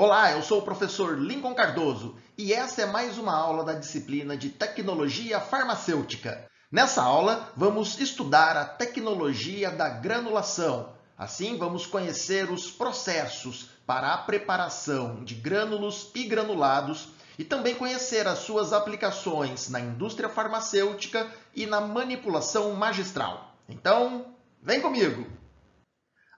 Olá, eu sou o professor Lincoln Cardoso e essa é mais uma aula da disciplina de Tecnologia Farmacêutica. Nessa aula, vamos estudar a tecnologia da granulação. Assim, vamos conhecer os processos para a preparação de grânulos e granulados e também conhecer as suas aplicações na indústria farmacêutica e na manipulação magistral. Então, vem comigo!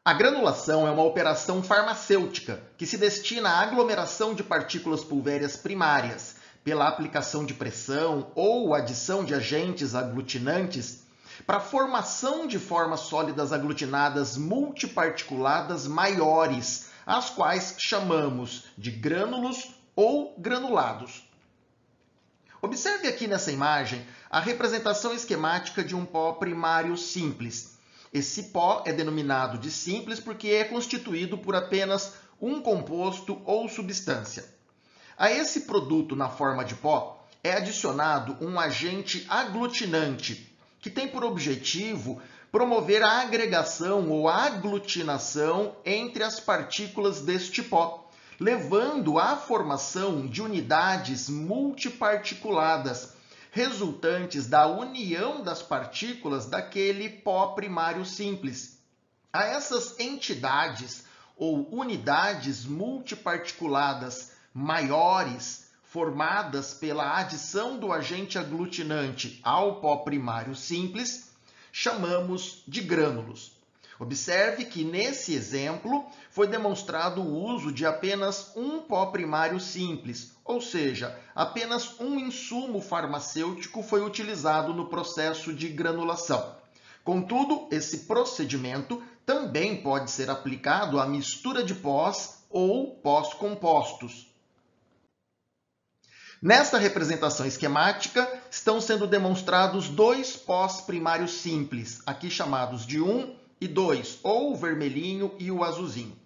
A granulação é uma operação farmacêutica que se destina à aglomeração de partículas pulvéreas primárias pela aplicação de pressão ou adição de agentes aglutinantes para a formação de formas sólidas aglutinadas multiparticuladas maiores, as quais chamamos de grânulos ou granulados. Observe aqui nessa imagem a representação esquemática de um pó primário simples. Esse pó é denominado de simples porque é constituído por apenas um composto ou substância. A esse produto na forma de pó é adicionado um agente aglutinante, que tem por objetivo promover a agregação ou aglutinação entre as partículas deste pó, levando à formação de unidades multiparticuladas, resultantes da união das partículas daquele pó primário simples. A essas entidades ou unidades multiparticuladas maiores, formadas pela adição do agente aglutinante ao pó primário simples, chamamos de grânulos. Observe que nesse exemplo foi demonstrado o uso de apenas um pó primário simples, ou seja, apenas um insumo farmacêutico foi utilizado no processo de granulação. Contudo, esse procedimento também pode ser aplicado à mistura de pós ou pós-compostos. Nesta representação esquemática, estão sendo demonstrados dois pós primários simples, aqui chamados de 1 e 2, ou o vermelhinho e o azulzinho.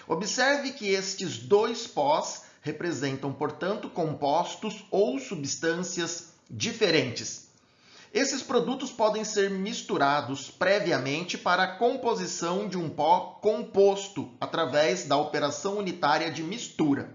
Observe que estes dois pós representam, portanto, compostos ou substâncias diferentes. Esses produtos podem ser misturados previamente para a composição de um pó composto através da operação unitária de mistura.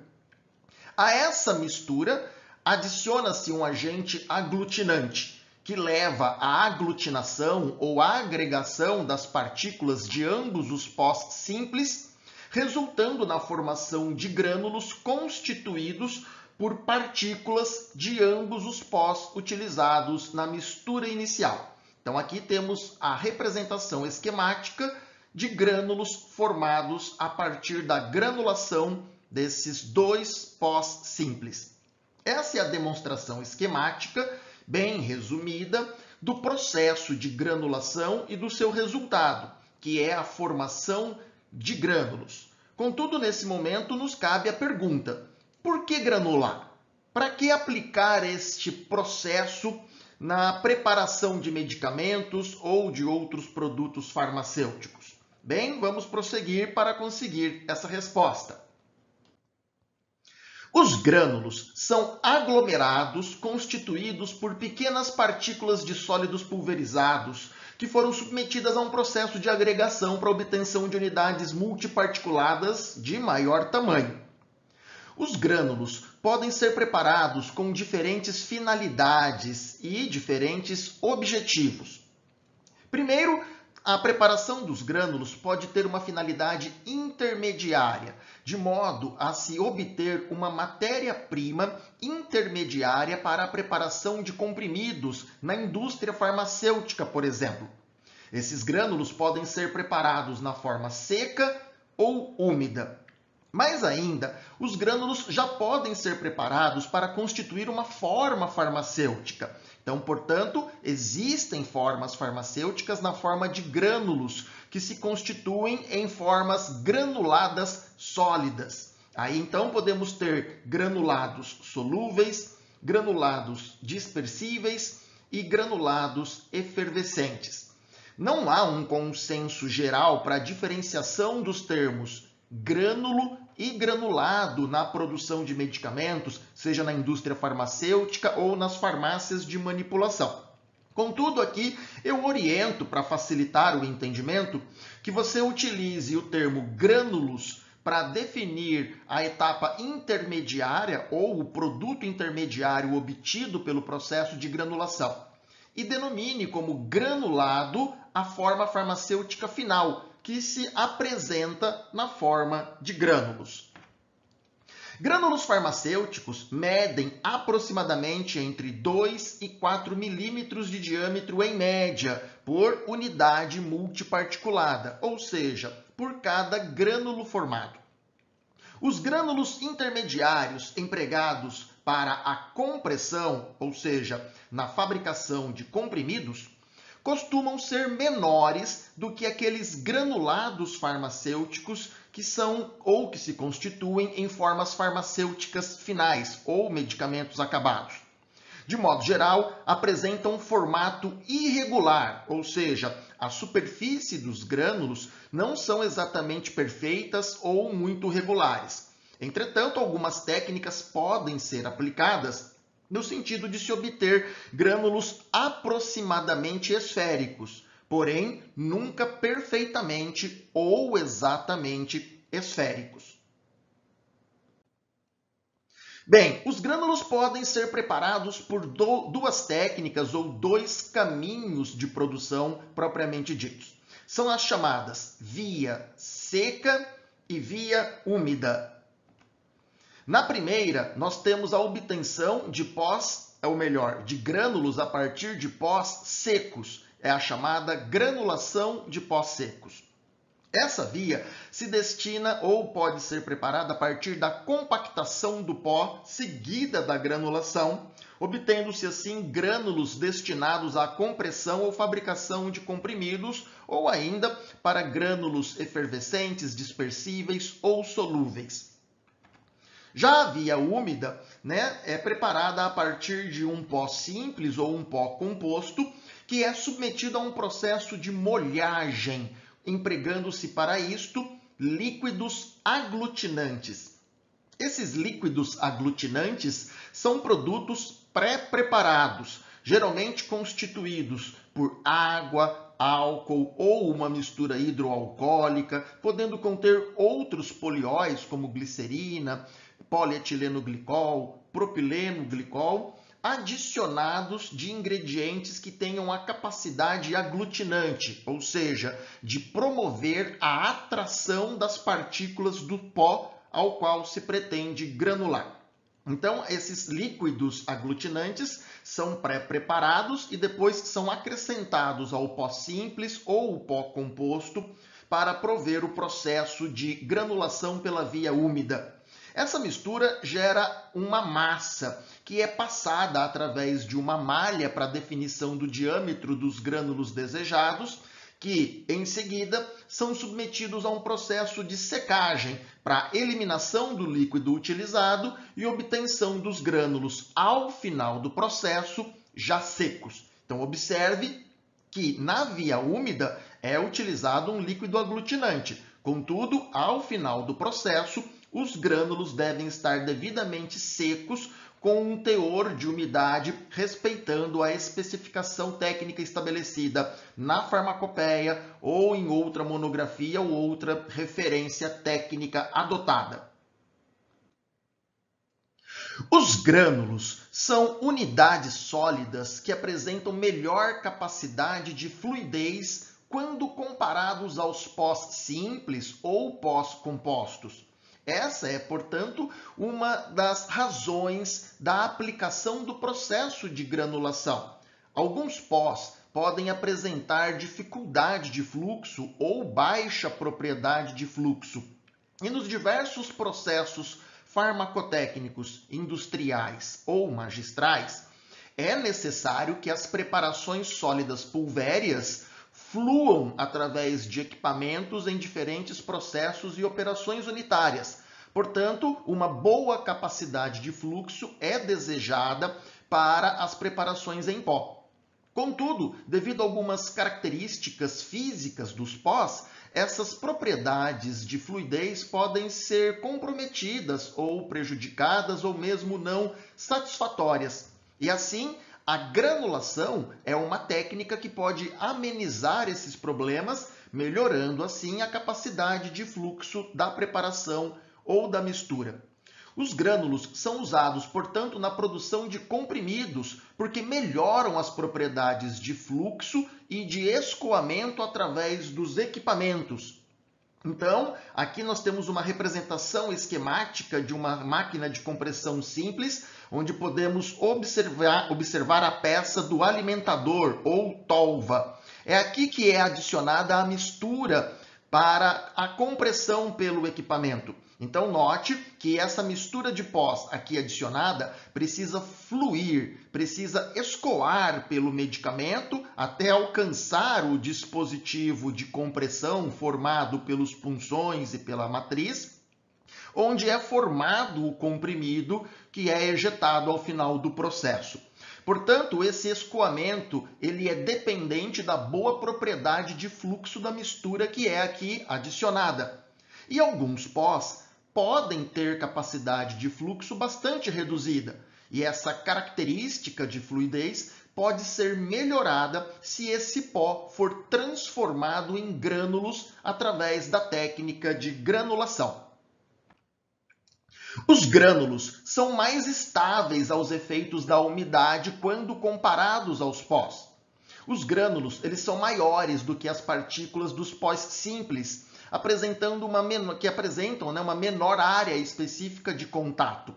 A essa mistura, adiciona-se um agente aglutinante, que leva à aglutinação ou à agregação das partículas de ambos os pós simples, resultando na formação de grânulos constituídos por partículas de ambos os pós utilizados na mistura inicial. Então, aqui temos a representação esquemática de grânulos formados a partir da granulação desses dois pós simples. Essa é a demonstração esquemática bem resumida, do processo de granulação e do seu resultado, que é a formação de grânulos. Contudo, nesse momento, nos cabe a pergunta: por que granular? Para que aplicar este processo na preparação de medicamentos ou de outros produtos farmacêuticos? Bem, vamos prosseguir para conseguir essa resposta. Os grânulos são aglomerados constituídos por pequenas partículas de sólidos pulverizados que foram submetidas a um processo de agregação para obtenção de unidades multiparticuladas de maior tamanho. Os grânulos podem ser preparados com diferentes finalidades e diferentes objetivos. Primeiro, a preparação dos grânulos pode ter uma finalidade intermediária, de modo a se obter uma matéria-prima intermediária para a preparação de comprimidos na indústria farmacêutica, por exemplo. Esses grânulos podem ser preparados na forma seca ou úmida. Mais ainda, os grânulos já podem ser preparados para constituir uma forma farmacêutica. Então, portanto, existem formas farmacêuticas na forma de grânulos, que se constituem em formas granuladas sólidas. Aí, então, podemos ter granulados solúveis, granulados dispersíveis e granulados efervescentes. Não há um consenso geral para a diferenciação dos termos grânulo e granulado na produção de medicamentos, seja na indústria farmacêutica ou nas farmácias de manipulação. Contudo, aqui eu oriento, para facilitar o entendimento, que você utilize o termo grânulos para definir a etapa intermediária ou o produto intermediário obtido pelo processo de granulação e denomine como granulado a forma farmacêutica final, que se apresenta na forma de grânulos. Grânulos farmacêuticos medem aproximadamente entre 2 e 4 milímetros de diâmetro em média por unidade multiparticulada, ou seja, por cada grânulo formado. Os grânulos intermediários empregados para a compressão, ou seja, na fabricação de comprimidos, costumam ser menores do que aqueles granulados farmacêuticos que são ou que se constituem em formas farmacêuticas finais ou medicamentos acabados. De modo geral, apresentam um formato irregular, ou seja, a superfície dos grânulos não são exatamente perfeitas ou muito regulares. Entretanto, algumas técnicas podem ser aplicadas no sentido de se obter grânulos aproximadamente esféricos, porém nunca perfeitamente ou exatamente esféricos. Bem, os grânulos podem ser preparados por duas técnicas ou dois caminhos de produção propriamente ditos. São as chamadas via seca e via úmida. Na primeira, nós temos a obtenção de pós, de grânulos a partir de pós secos. É a chamada granulação de pós secos. Essa via se destina ou pode ser preparada a partir da compactação do pó seguida da granulação, obtendo-se assim grânulos destinados à compressão ou fabricação de comprimidos ou ainda para grânulos efervescentes, dispersíveis ou solúveis. Já a via úmida, é preparada a partir de um pó simples ou um pó composto, que é submetido a um processo de molhagem, empregando-se para isto líquidos aglutinantes. Esses líquidos aglutinantes são produtos pré-preparados, geralmente constituídos por água, álcool ou uma mistura hidroalcoólica, podendo conter outros polióis como glicerina, polietileno glicol, propileno glicol, adicionados de ingredientes que tenham a capacidade aglutinante, ou seja, de promover a atração das partículas do pó ao qual se pretende granular. Então, esses líquidos aglutinantes são pré-preparados e depois são acrescentados ao pó simples ou o pó composto para prover o processo de granulação pela via úmida. Essa mistura gera uma massa que é passada através de uma malha para definição do diâmetro dos grânulos desejados, que, em seguida, são submetidos a um processo de secagem para eliminação do líquido utilizado e obtenção dos grânulos ao final do processo já secos. Então, observe que na via úmida é utilizado um líquido aglutinante. Contudo, ao final do processo, os grânulos devem estar devidamente secos com um teor de umidade respeitando a especificação técnica estabelecida na farmacopeia ou em outra monografia ou outra referência técnica adotada. Os grânulos são unidades sólidas que apresentam melhor capacidade de fluidez quando comparados aos pós simples ou pós compostos. Essa é, portanto, uma das razões da aplicação do processo de granulação. Alguns pós podem apresentar dificuldade de fluxo ou baixa propriedade de fluxo. E nos diversos processos farmacotécnicos, industriais ou magistrais, é necessário que as preparações sólidas pulvéreas fluam através de equipamentos em diferentes processos e operações unitárias. Portanto, uma boa capacidade de fluxo é desejada para as preparações em pó. Contudo, devido a algumas características físicas dos pós, essas propriedades de fluidez podem ser comprometidas ou prejudicadas ou mesmo não satisfatórias. E assim, a granulação é uma técnica que pode amenizar esses problemas, melhorando assim a capacidade de fluxo da preparação ou da mistura. Os grânulos são usados, portanto, na produção de comprimidos, porque melhoram as propriedades de fluxo e de escoamento através dos equipamentos. Então, aqui nós temos uma representação esquemática de uma máquina de compressão simples, onde podemos observar a peça do alimentador ou tolva. É aqui que é adicionada a mistura para a compressão pelo equipamento. Então, note que essa mistura de pós aqui adicionada precisa fluir, precisa escoar pelo medicamento até alcançar o dispositivo de compressão formado pelos punções e pela matriz, onde é formado o comprimido que é ejetado ao final do processo. Portanto, esse escoamento ele é dependente da boa propriedade de fluxo da mistura que é aqui adicionada. E alguns pós podem ter capacidade de fluxo bastante reduzida, e essa característica de fluidez pode ser melhorada se esse pó for transformado em grânulos através da técnica de granulação. Os grânulos são mais estáveis aos efeitos da umidade quando comparados aos pós. Os grânulos eles são maiores do que as partículas dos pós simples, apresentam uma menor área específica de contato.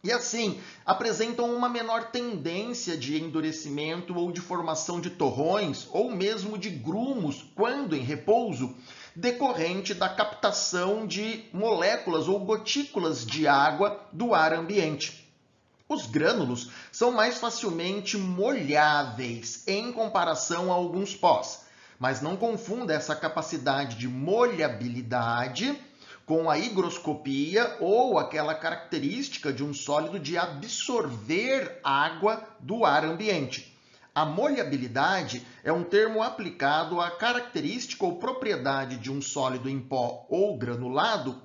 E assim, apresentam uma menor tendência de endurecimento ou de formação de torrões ou mesmo de grumos quando em repouso, decorrente da captação de moléculas ou gotículas de água do ar ambiente. Os grânulos são mais facilmente molháveis em comparação a alguns pós, mas não confunda essa capacidade de molhabilidade com a higroscopia ou aquela característica de um sólido de absorver água do ar ambiente. A molhabilidade é um termo aplicado à característica ou propriedade de um sólido em pó ou granulado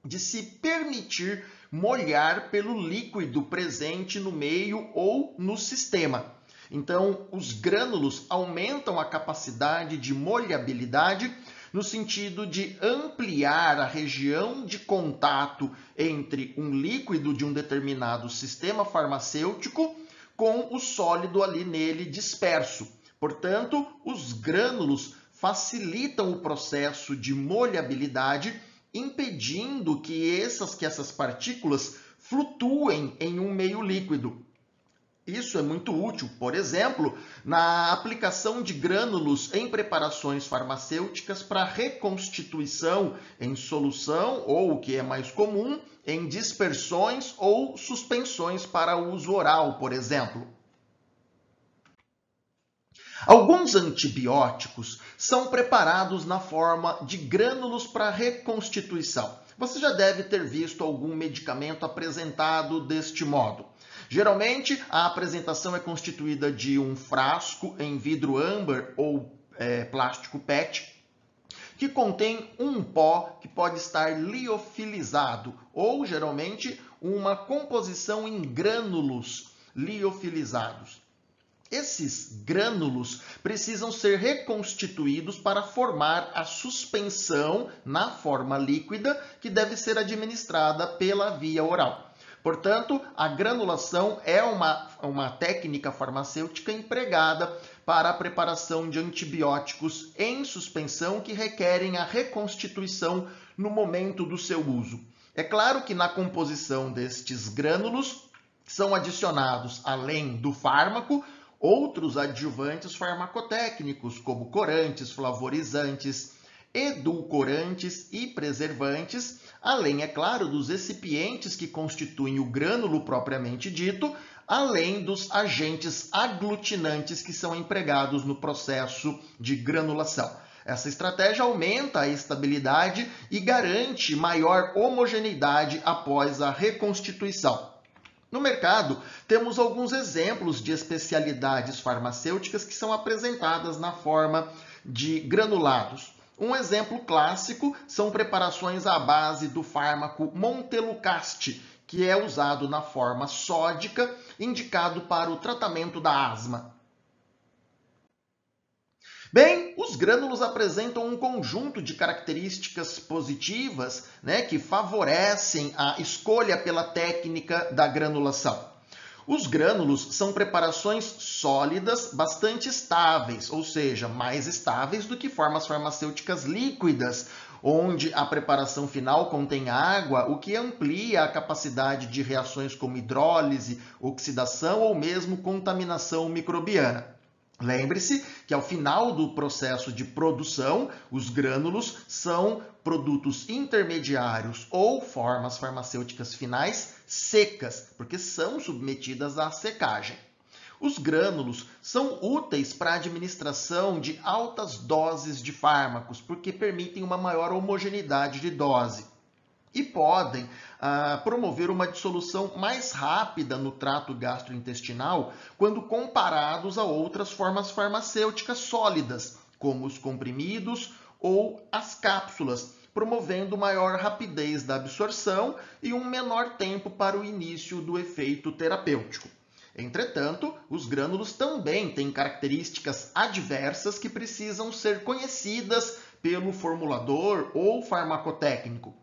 de se permitir molhar pelo líquido presente no meio ou no sistema. Então, os grânulos aumentam a capacidade de molhabilidade no sentido de ampliar a região de contato entre um líquido de um determinado sistema farmacêutico com o sólido ali nele disperso. Portanto, os grânulos facilitam o processo de molhabilidade, impedindo que essas partículas flutuem em um meio líquido. Isso é muito útil, por exemplo, na aplicação de grânulos em preparações farmacêuticas para reconstituição em solução ou, o que é mais comum, em dispersões ou suspensões para uso oral, por exemplo. Alguns antibióticos são preparados na forma de grânulos para reconstituição. Você já deve ter visto algum medicamento apresentado deste modo. Geralmente, a apresentação é constituída de um frasco em vidro âmbar ou plástico PET, que contém um pó que pode estar liofilizado, ou geralmente uma composição em grânulos liofilizados. Esses grânulos precisam ser reconstituídos para formar a suspensão na forma líquida que deve ser administrada pela via oral. Portanto, a granulação é uma técnica farmacêutica empregada para a preparação de antibióticos em suspensão que requerem a reconstituição no momento do seu uso. É claro que na composição destes grânulos são adicionados, além do fármaco, outros adjuvantes farmacotécnicos, como corantes, flavorizantes, edulcorantes e preservantes, além, é claro, dos recipientes que constituem o grânulo propriamente dito, além dos agentes aglutinantes que são empregados no processo de granulação. Essa estratégia aumenta a estabilidade e garante maior homogeneidade após a reconstituição. No mercado, temos alguns exemplos de especialidades farmacêuticas que são apresentadas na forma de granulados. Um exemplo clássico são preparações à base do fármaco Montelukast, que é usado na forma sódica, indicado para o tratamento da asma. Bem, Os grânulos apresentam um conjunto de características positivas, que favorecem a escolha pela técnica da granulação. Os grânulos são preparações sólidas bastante estáveis, ou seja, mais estáveis do que formas farmacêuticas líquidas, onde a preparação final contém água, o que amplia a capacidade de reações como hidrólise, oxidação ou mesmo contaminação microbiana. Lembre-se que ao final do processo de produção, os grânulos são produtos intermediários ou formas farmacêuticas finais secas, porque são submetidas à secagem. Os grânulos são úteis para a administração de altas doses de fármacos, porque permitem uma maior homogeneidade de dose. E podem promover uma dissolução mais rápida no trato gastrointestinal quando comparados a outras formas farmacêuticas sólidas, como os comprimidos ou as cápsulas, promovendo maior rapidez da absorção e um menor tempo para o início do efeito terapêutico. Entretanto, os grânulos também têm características adversas que precisam ser conhecidas pelo formulador ou farmacotécnico.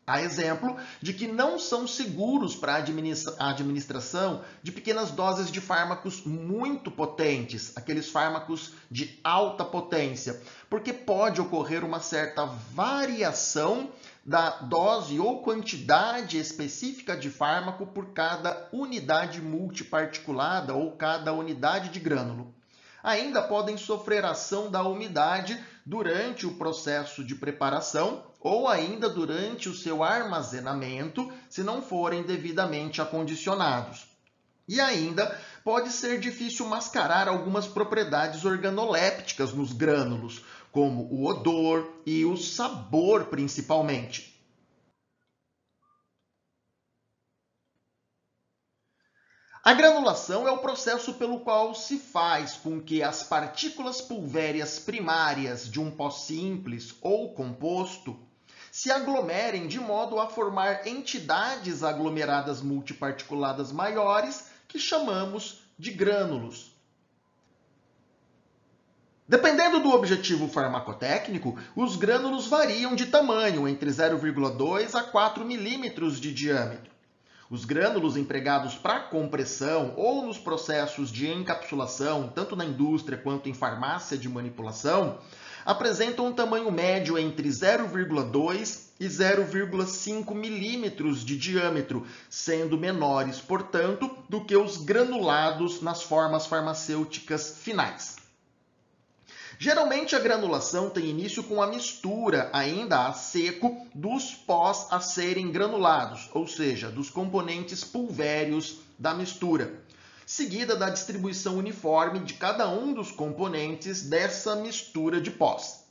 Há exemplo de que não são seguros para a administração de pequenas doses de fármacos muito potentes, aqueles fármacos de alta potência, porque pode ocorrer uma certa variação da dose ou quantidade específica de fármaco por cada unidade multiparticulada ou cada unidade de grânulo. Ainda podem sofrer ação da umidade durante o processo de preparação ou ainda durante o seu armazenamento, se não forem devidamente acondicionados. E ainda pode ser difícil mascarar algumas propriedades organolépticas nos grânulos, como o odor e o sabor principalmente. A granulação é o processo pelo qual se faz com que as partículas pulvéreas primárias de um pó simples ou composto se aglomerem de modo a formar entidades aglomeradas multiparticuladas maiores que chamamos de grânulos. Dependendo do objetivo farmacotécnico, os grânulos variam de tamanho entre 0,2 a 4 milímetros de diâmetro. Os grânulos empregados para compressão ou nos processos de encapsulação, tanto na indústria quanto em farmácia de manipulação, apresentam um tamanho médio entre 0,2 e 0,5 milímetros de diâmetro, sendo menores, portanto, do que os granulados nas formas farmacêuticas finais. Geralmente, a granulação tem início com a mistura, ainda a seco, dos pós a serem granulados, ou seja, dos componentes pulvérios da mistura, seguida da distribuição uniforme de cada um dos componentes dessa mistura de pós.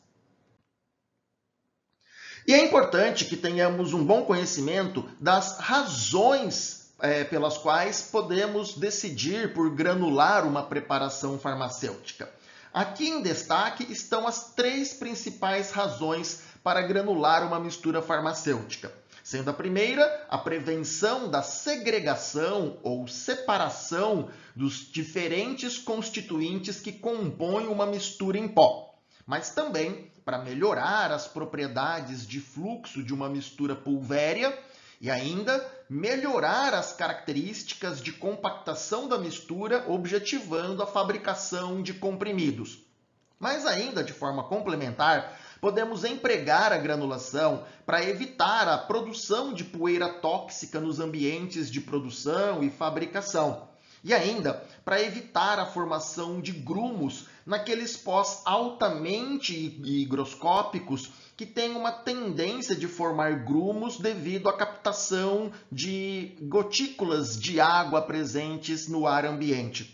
E é importante que tenhamos um bom conhecimento das razões pelas quais podemos decidir por granular uma preparação farmacêutica. Aqui em destaque estão as 3 principais razões para granular uma mistura farmacêutica, sendo a primeira a prevenção da segregação ou separação dos diferentes constituintes que compõem uma mistura em pó, mas também para melhorar as propriedades de fluxo de uma mistura pulvérea e ainda melhorar as características de compactação da mistura, objetivando a fabricação de comprimidos. Mas ainda, de forma complementar, podemos empregar a granulação para evitar a produção de poeira tóxica nos ambientes de produção e fabricação. E ainda, para evitar a formação de grumos naqueles pós altamente higroscópicos que têm uma tendência de formar grumos devido à captação de gotículas de água presentes no ar ambiente.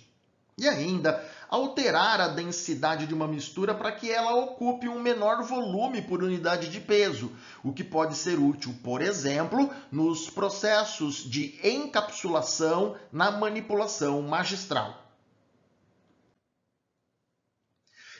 E ainda, alterar a densidade de uma mistura para que ela ocupe um menor volume por unidade de peso, o que pode ser útil, por exemplo, nos processos de encapsulação na manipulação magistral.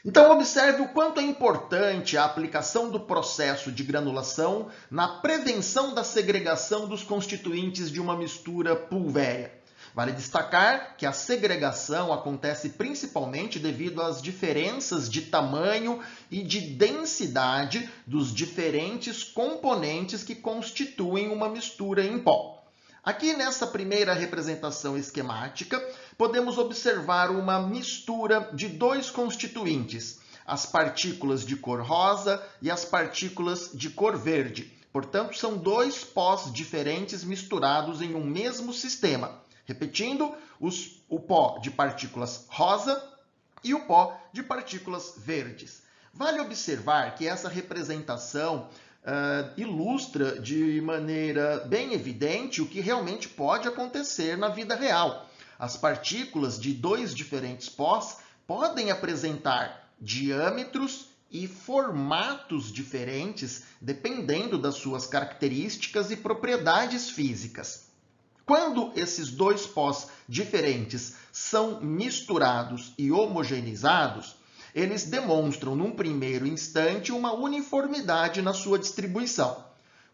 Então, observe o quanto é importante a aplicação do processo de granulação na prevenção da segregação dos constituintes de uma mistura pulvérea. Vale destacar que a segregação acontece principalmente devido às diferenças de tamanho e de densidade dos diferentes componentes que constituem uma mistura em pó. Aqui nessa primeira representação esquemática, podemos observar uma mistura de dois constituintes, as partículas de cor rosa e as partículas de cor verde. Portanto, são dois pós diferentes misturados em um mesmo sistema. Repetindo, o pó de partículas rosa e o pó de partículas verdes. Vale observar que essa representação ilustra de maneira bem evidente o que realmente pode acontecer na vida real. As partículas de dois diferentes pós podem apresentar diâmetros e formatos diferentes, dependendo das suas características e propriedades físicas. Quando esses dois pós diferentes são misturados e homogeneizados, eles demonstram, num primeiro instante, uma uniformidade na sua distribuição.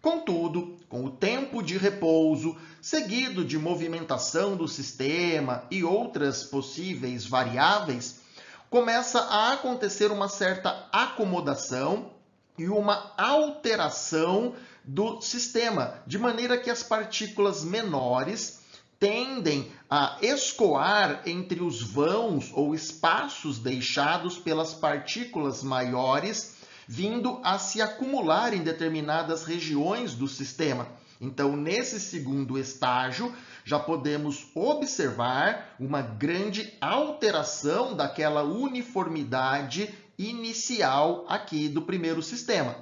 Contudo, com o tempo de repouso, seguido de movimentação do sistema e outras possíveis variáveis, começa a acontecer uma certa acomodação e uma alteração do sistema, de maneira que as partículas menores tendem a escoar entre os vãos ou espaços deixados pelas partículas maiores, vindo a se acumular em determinadas regiões do sistema. Então, nesse segundo estágio, já podemos observar uma grande alteração daquela uniformidade inicial aqui do primeiro sistema.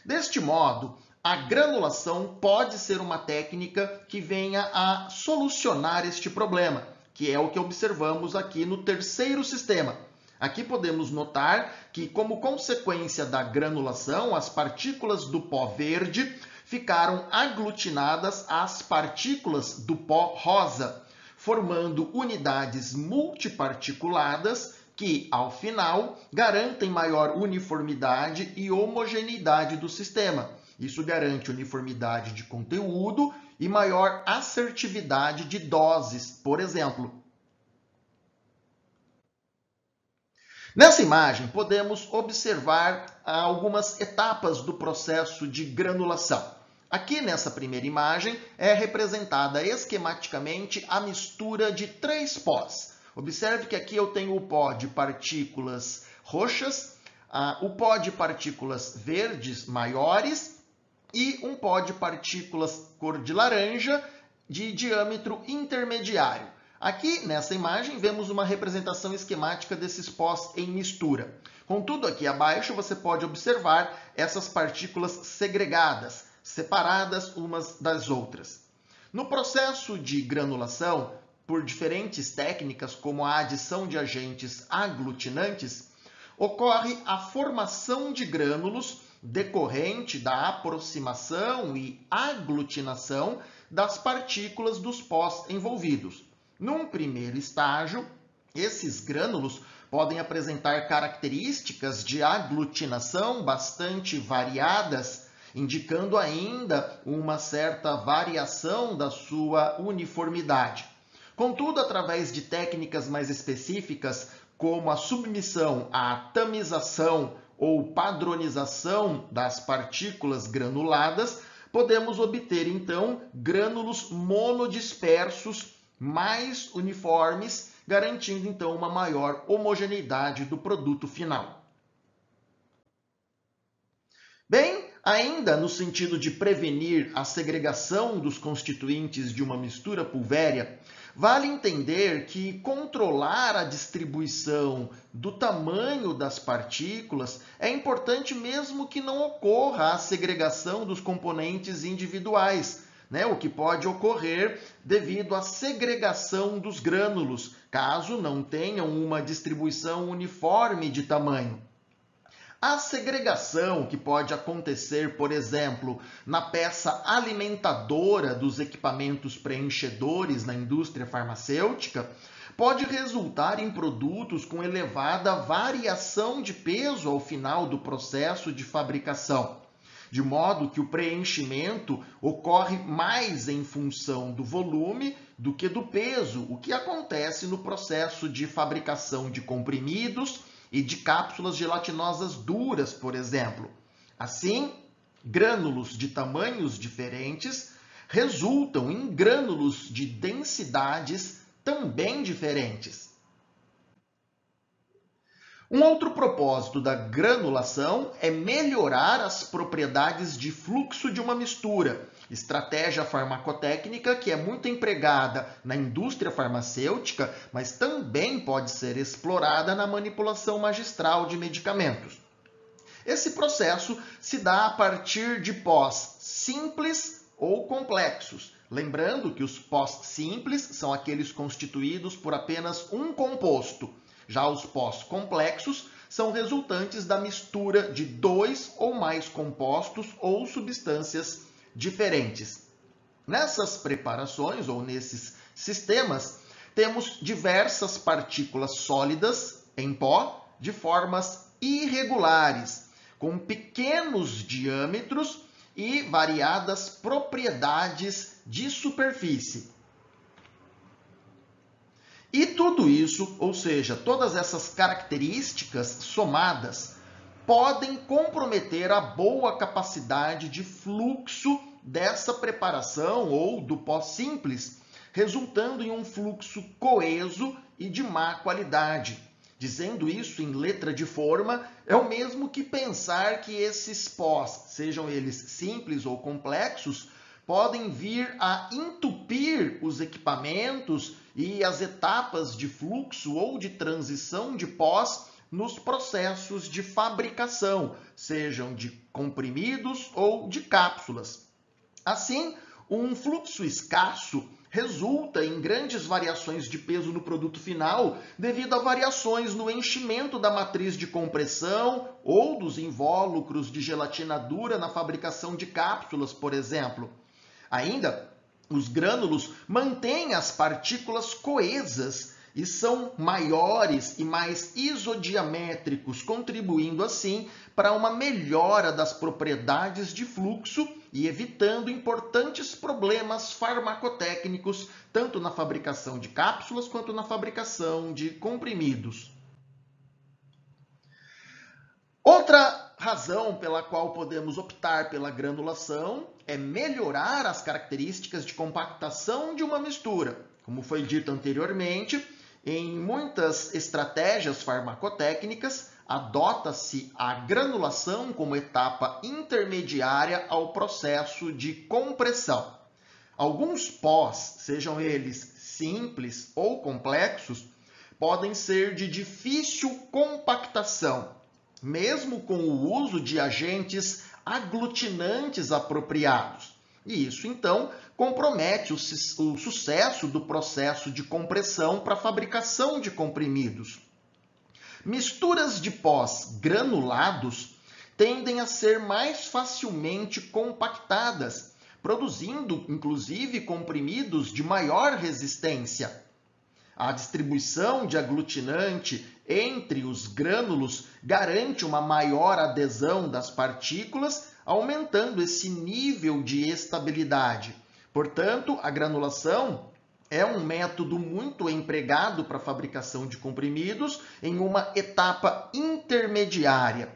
Deste modo, a granulação pode ser uma técnica que venha a solucionar este problema, que é o que observamos aqui no terceiro sistema. Aqui podemos notar que, como consequência da granulação, as partículas do pó verde ficaram aglutinadas às partículas do pó rosa, formando unidades multiparticuladas que, ao final, garantem maior uniformidade e homogeneidade do sistema. Isso garante uniformidade de conteúdo e maior assertividade de doses, por exemplo. Nessa imagem, podemos observar algumas etapas do processo de granulação. Aqui nessa primeira imagem é representada esquematicamente a mistura de três pós. Observe que aqui eu tenho o pó de partículas roxas, o pó de partículas verdes maiores e um pó de partículas cor de laranja de diâmetro intermediário. Aqui nessa imagem vemos uma representação esquemática desses pós em mistura. Contudo, aqui abaixo você pode observar essas partículas segregadas, separadas umas das outras. No processo de granulação, por diferentes técnicas, como a adição de agentes aglutinantes, ocorre a formação de grânulos decorrente da aproximação e aglutinação das partículas dos pós envolvidos. Num primeiro estágio, esses grânulos podem apresentar características de aglutinação bastante variadas, indicando ainda uma certa variação da sua uniformidade. Contudo, através de técnicas mais específicas, como a submissão à tamização ou padronização das partículas granuladas, podemos obter, então, grânulos monodispersos mais uniformes, garantindo, então, uma maior homogeneidade do produto final. Bem, ainda no sentido de prevenir a segregação dos constituintes de uma mistura pulvérea, vale entender que controlar a distribuição do tamanho das partículas é importante mesmo que não ocorra a segregação dos componentes individuais, o que pode ocorrer devido à segregação dos grânulos, caso não tenham uma distribuição uniforme de tamanho. A segregação que pode acontecer, por exemplo, na peça alimentadora dos equipamentos preenchedores na indústria farmacêutica, pode resultar em produtos com elevada variação de peso ao final do processo de fabricação. de modo que o preenchimento ocorre mais em função do volume do que do peso, o que acontece no processo de fabricação de comprimidos e de cápsulas gelatinosas duras, por exemplo. Assim, grânulos de tamanhos diferentes resultam em grânulos de densidades também diferentes. Um outro propósito da granulação é melhorar as propriedades de fluxo de uma mistura, estratégia farmacotécnica que é muito empregada na indústria farmacêutica, mas também pode ser explorada na manipulação magistral de medicamentos. Esse processo se dá a partir de pós simples ou complexos. Lembrando que os pós simples são aqueles constituídos por apenas um composto. Já os pós complexos são resultantes da mistura de 2 ou mais compostos ou substâncias diferentes. Nessas preparações ou nesses sistemas, temos diversas partículas sólidas em pó de formas irregulares, com pequenos diâmetros e variadas propriedades de superfície. E tudo isso, ou seja, todas essas características somadas, podem comprometer a boa capacidade de fluxo dessa preparação ou do pó simples, resultando em um fluxo coeso e de má qualidade. Dizendo isso em letra de forma, é o mesmo que pensar que esses pós, sejam eles simples ou complexos, podem vir a entupir os equipamentos e as etapas de fluxo ou de transição de pós nos processos de fabricação, sejam de comprimidos ou de cápsulas. Assim, um fluxo escasso resulta em grandes variações de peso no produto final devido a variações no enchimento da matriz de compressão ou dos invólucros de gelatina dura na fabricação de cápsulas, por exemplo. Ainda, os grânulos mantêm as partículas coesas e são maiores e mais isodiamétricos, contribuindo assim para uma melhora das propriedades de fluxo e evitando importantes problemas farmacotécnicos, tanto na fabricação de cápsulas quanto na fabricação de comprimidos. Outra razão pela qual podemos optar pela granulação é melhorar as características de compactação de uma mistura. Como foi dito anteriormente, em muitas estratégias farmacotécnicas, adota-se a granulação como etapa intermediária ao processo de compressão. Alguns pós, sejam eles simples ou complexos, podem ser de difícil compactação, mesmo com o uso de agentes aglutinantes apropriados. E isso, então, compromete o sucesso do processo de compressão para a fabricação de comprimidos. Misturas de pós granulados tendem a ser mais facilmente compactadas, produzindo, inclusive, comprimidos de maior resistência. A distribuição de aglutinante entre os grânulos garante uma maior adesão das partículas, aumentando esse nível de estabilidade. Portanto, a granulação é um método muito empregado para a fabricação de comprimidos em uma etapa intermediária.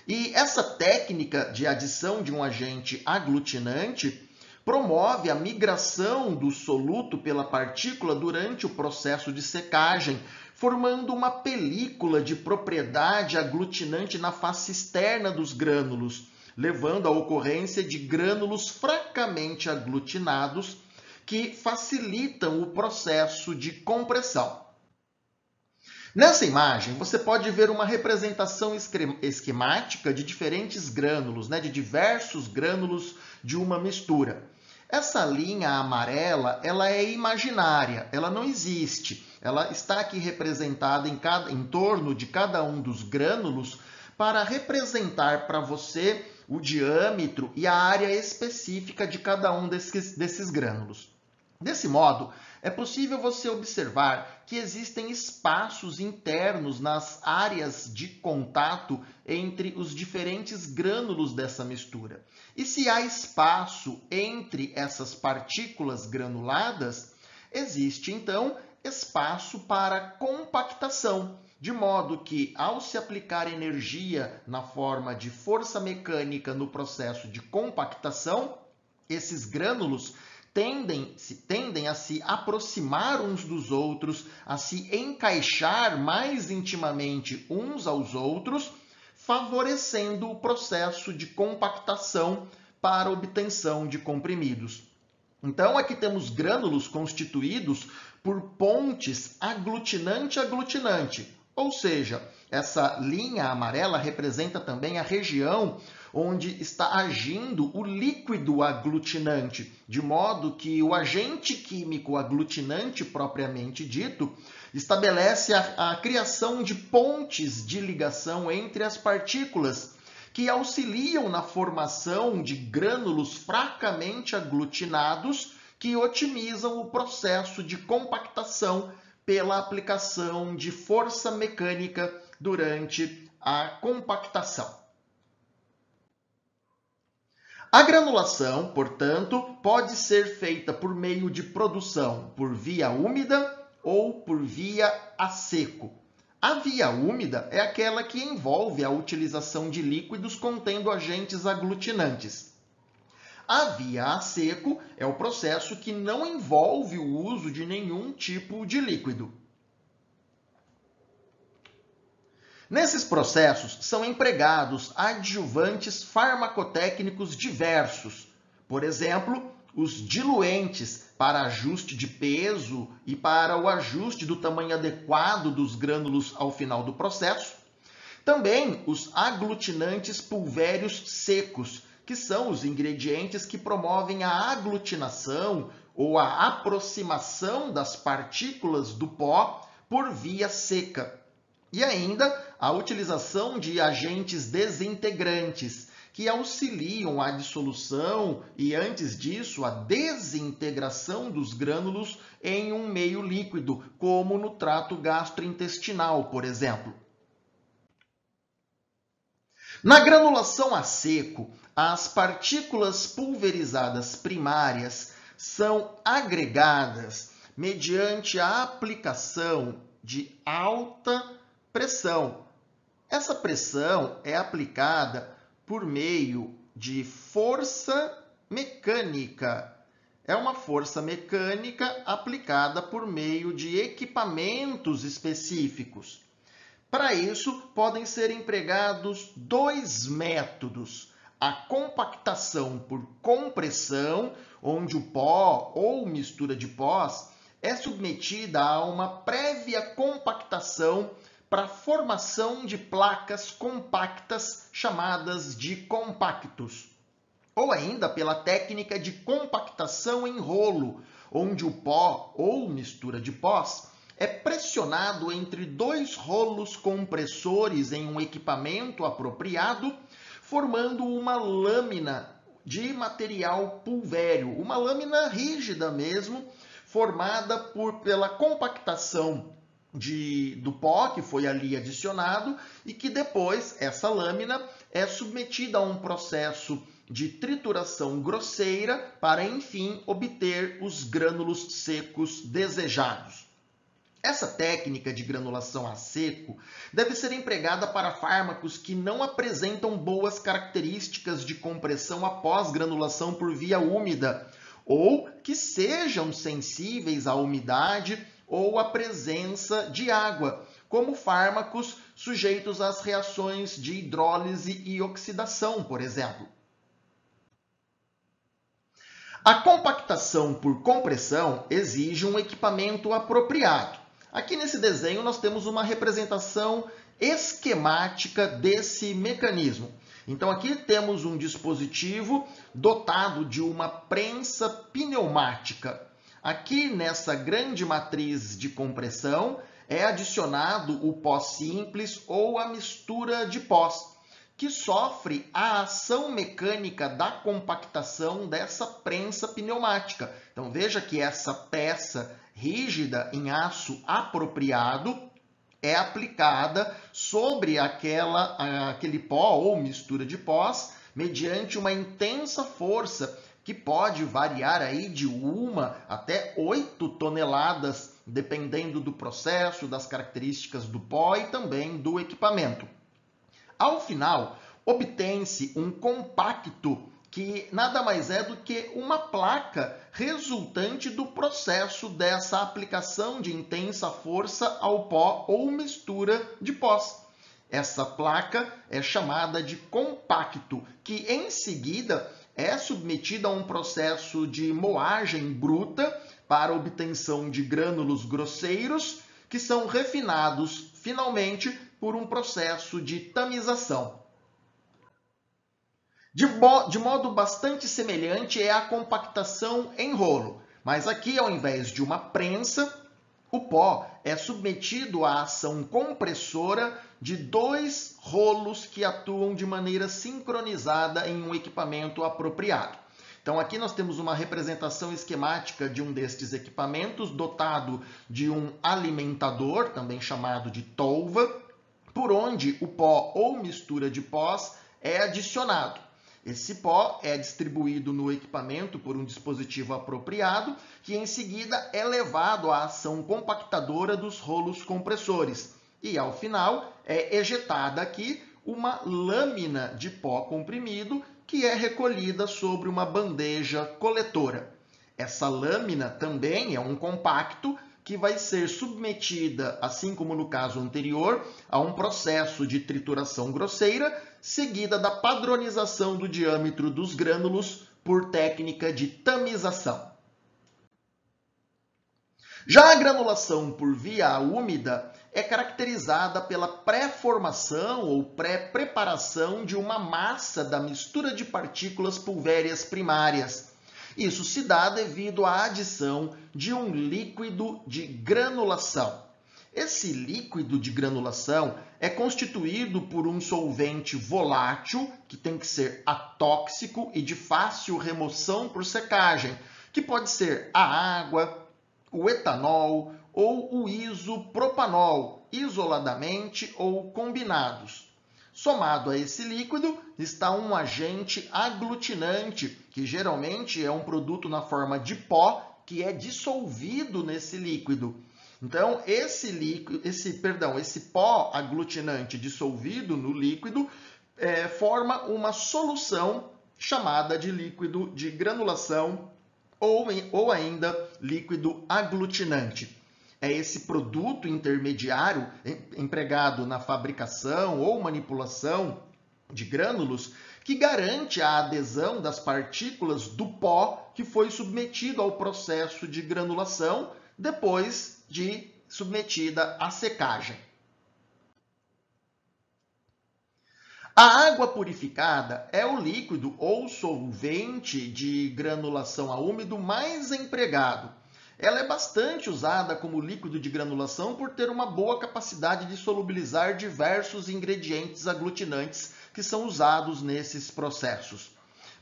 E essa técnica de adição de um agente aglutinante promove a migração do soluto pela partícula durante o processo de secagem, formando uma película de propriedade aglutinante na face externa dos grânulos, levando à ocorrência de grânulos fracamente aglutinados que facilitam o processo de compressão. Nessa imagem, você pode ver uma representação esquemática de diferentes grânulos, de diversos grânulos de uma mistura. Essa linha amarela, ela é imaginária, ela não existe. Ela está aqui representada em torno de cada um dos grânulos para representar para você o diâmetro e a área específica de cada um desses grânulos. Desse modo, é possível você observar que existem espaços internos nas áreas de contato entre os diferentes grânulos dessa mistura. E se há espaço entre essas partículas granuladas, existe então espaço para compactação, de modo que, ao se aplicar energia na forma de força mecânica no processo de compactação, esses grânulos tendem a se aproximar uns dos outros, a se encaixar mais intimamente uns aos outros, favorecendo o processo de compactação para obtenção de comprimidos. Então, aqui temos grânulos constituídos por pontes aglutinante-aglutinante, ou seja, essa linha amarela representa também a região onde está agindo o líquido aglutinante, de modo que o agente químico aglutinante propriamente dito estabelece a criação de pontes de ligação entre as partículas, que auxiliam na formação de grânulos fracamente aglutinados que otimizam o processo de compactação pela aplicação de força mecânica durante a compactação. A granulação, portanto, pode ser feita por meio de produção por via úmida ou por via a seco. A via úmida é aquela que envolve a utilização de líquidos contendo agentes aglutinantes. A via a seco é o processo que não envolve o uso de nenhum tipo de líquido. Nesses processos são empregados adjuvantes farmacotécnicos diversos, por exemplo, os diluentes para ajuste de peso e para o ajuste do tamanho adequado dos grânulos ao final do processo. Também os aglutinantes pulvérios secos, que são os ingredientes que promovem a aglutinação ou a aproximação das partículas do pó por via seca. E ainda a utilização de agentes desintegrantes, que auxiliam a dissolução e, antes disso, a desintegração dos grânulos em um meio líquido, como no trato gastrointestinal, por exemplo. Na granulação a seco, as partículas pulverizadas primárias são agregadas mediante a aplicação de alta pressão. Essa pressão é aplicada por meio de força mecânica. É uma força mecânica aplicada por meio de equipamentos específicos. Para isso, podem ser empregados dois métodos: a compactação por compressão, onde o pó ou mistura de pós é submetida a uma prévia compactação para a formação de placas compactas chamadas de compactos. Ou ainda pela técnica de compactação em rolo, onde o pó ou mistura de pós é pressionado entre dois rolos compressores em um equipamento apropriado, formando uma lâmina de material pulvério, uma lâmina rígida mesmo, formada pela compactação do pó que foi ali adicionado e que depois essa lâmina é submetida a um processo de trituração grosseira para, enfim, obter os grânulos secos desejados. Essa técnica de granulação a seco deve ser empregada para fármacos que não apresentam boas características de compressão após granulação por via úmida ou que sejam sensíveis à umidade ou à presença de água, como fármacos sujeitos às reações de hidrólise e oxidação, por exemplo. A compactação por compressão exige um equipamento apropriado. Aqui nesse desenho nós temos uma representação esquemática desse mecanismo. Então aqui temos um dispositivo dotado de uma prensa pneumática. Aqui nessa grande matriz de compressão é adicionado o pó simples ou a mistura de pós, que sofre a ação mecânica da compactação dessa prensa pneumática. Então veja que essa peça rígida em aço apropriado é aplicada sobre aquele pó ou mistura de pós mediante uma intensa força que pode variar aí de 1 até 8 toneladas, dependendo do processo, das características do pó e também do equipamento. Ao final, obtém-se um compacto que nada mais é do que uma placa resultante do processo dessa aplicação de intensa força ao pó ou mistura de pós. Essa placa é chamada de compacto, que em seguida é submetida a um processo de moagem bruta para obtenção de grânulos grosseiros, que são refinados finalmente por um processo de tamização. De modo bastante semelhante é a compactação em rolo, mas aqui, ao invés de uma prensa, o pó é submetido à ação compressora de 2 rolos que atuam de maneira sincronizada em um equipamento apropriado. Então aqui nós temos uma representação esquemática de um destes equipamentos, dotado de um alimentador, também chamado de tolva, por onde o pó ou mistura de pós é adicionado. Esse pó é distribuído no equipamento por um dispositivo apropriado, que em seguida é levado à ação compactadora dos rolos compressores. E ao final é ejetada aqui uma lâmina de pó comprimido que é recolhida sobre uma bandeja coletora. Essa lâmina também é um compacto que vai ser submetida, assim como no caso anterior, a um processo de trituração grosseira, seguida da padronização do diâmetro dos grânulos por técnica de tamização. Já a granulação por via úmida é caracterizada pela pré-formação ou pré-preparação de uma massa da mistura de partículas pulvéreas primárias. Isso se dá devido à adição de um líquido de granulação. Esse líquido de granulação é constituído por um solvente volátil, que tem que ser atóxico e de fácil remoção por secagem, que pode ser a água, o etanol ou o isopropanol, isoladamente ou combinados. Somado a esse líquido está um agente aglutinante, que geralmente é um produto na forma de pó, que é dissolvido nesse líquido. Então, esse pó aglutinante dissolvido no líquido forma uma solução chamada de líquido de granulação ou ainda líquido aglutinante. É esse produto intermediário empregado na fabricação ou manipulação de grânulos que garante a adesão das partículas do pó que foi submetido ao processo de granulação depois de submetida à secagem. A água purificada é o líquido ou solvente de granulação a úmido mais empregado. Ela é bastante usada como líquido de granulação por ter uma boa capacidade de solubilizar diversos ingredientes aglutinantes que são usados nesses processos.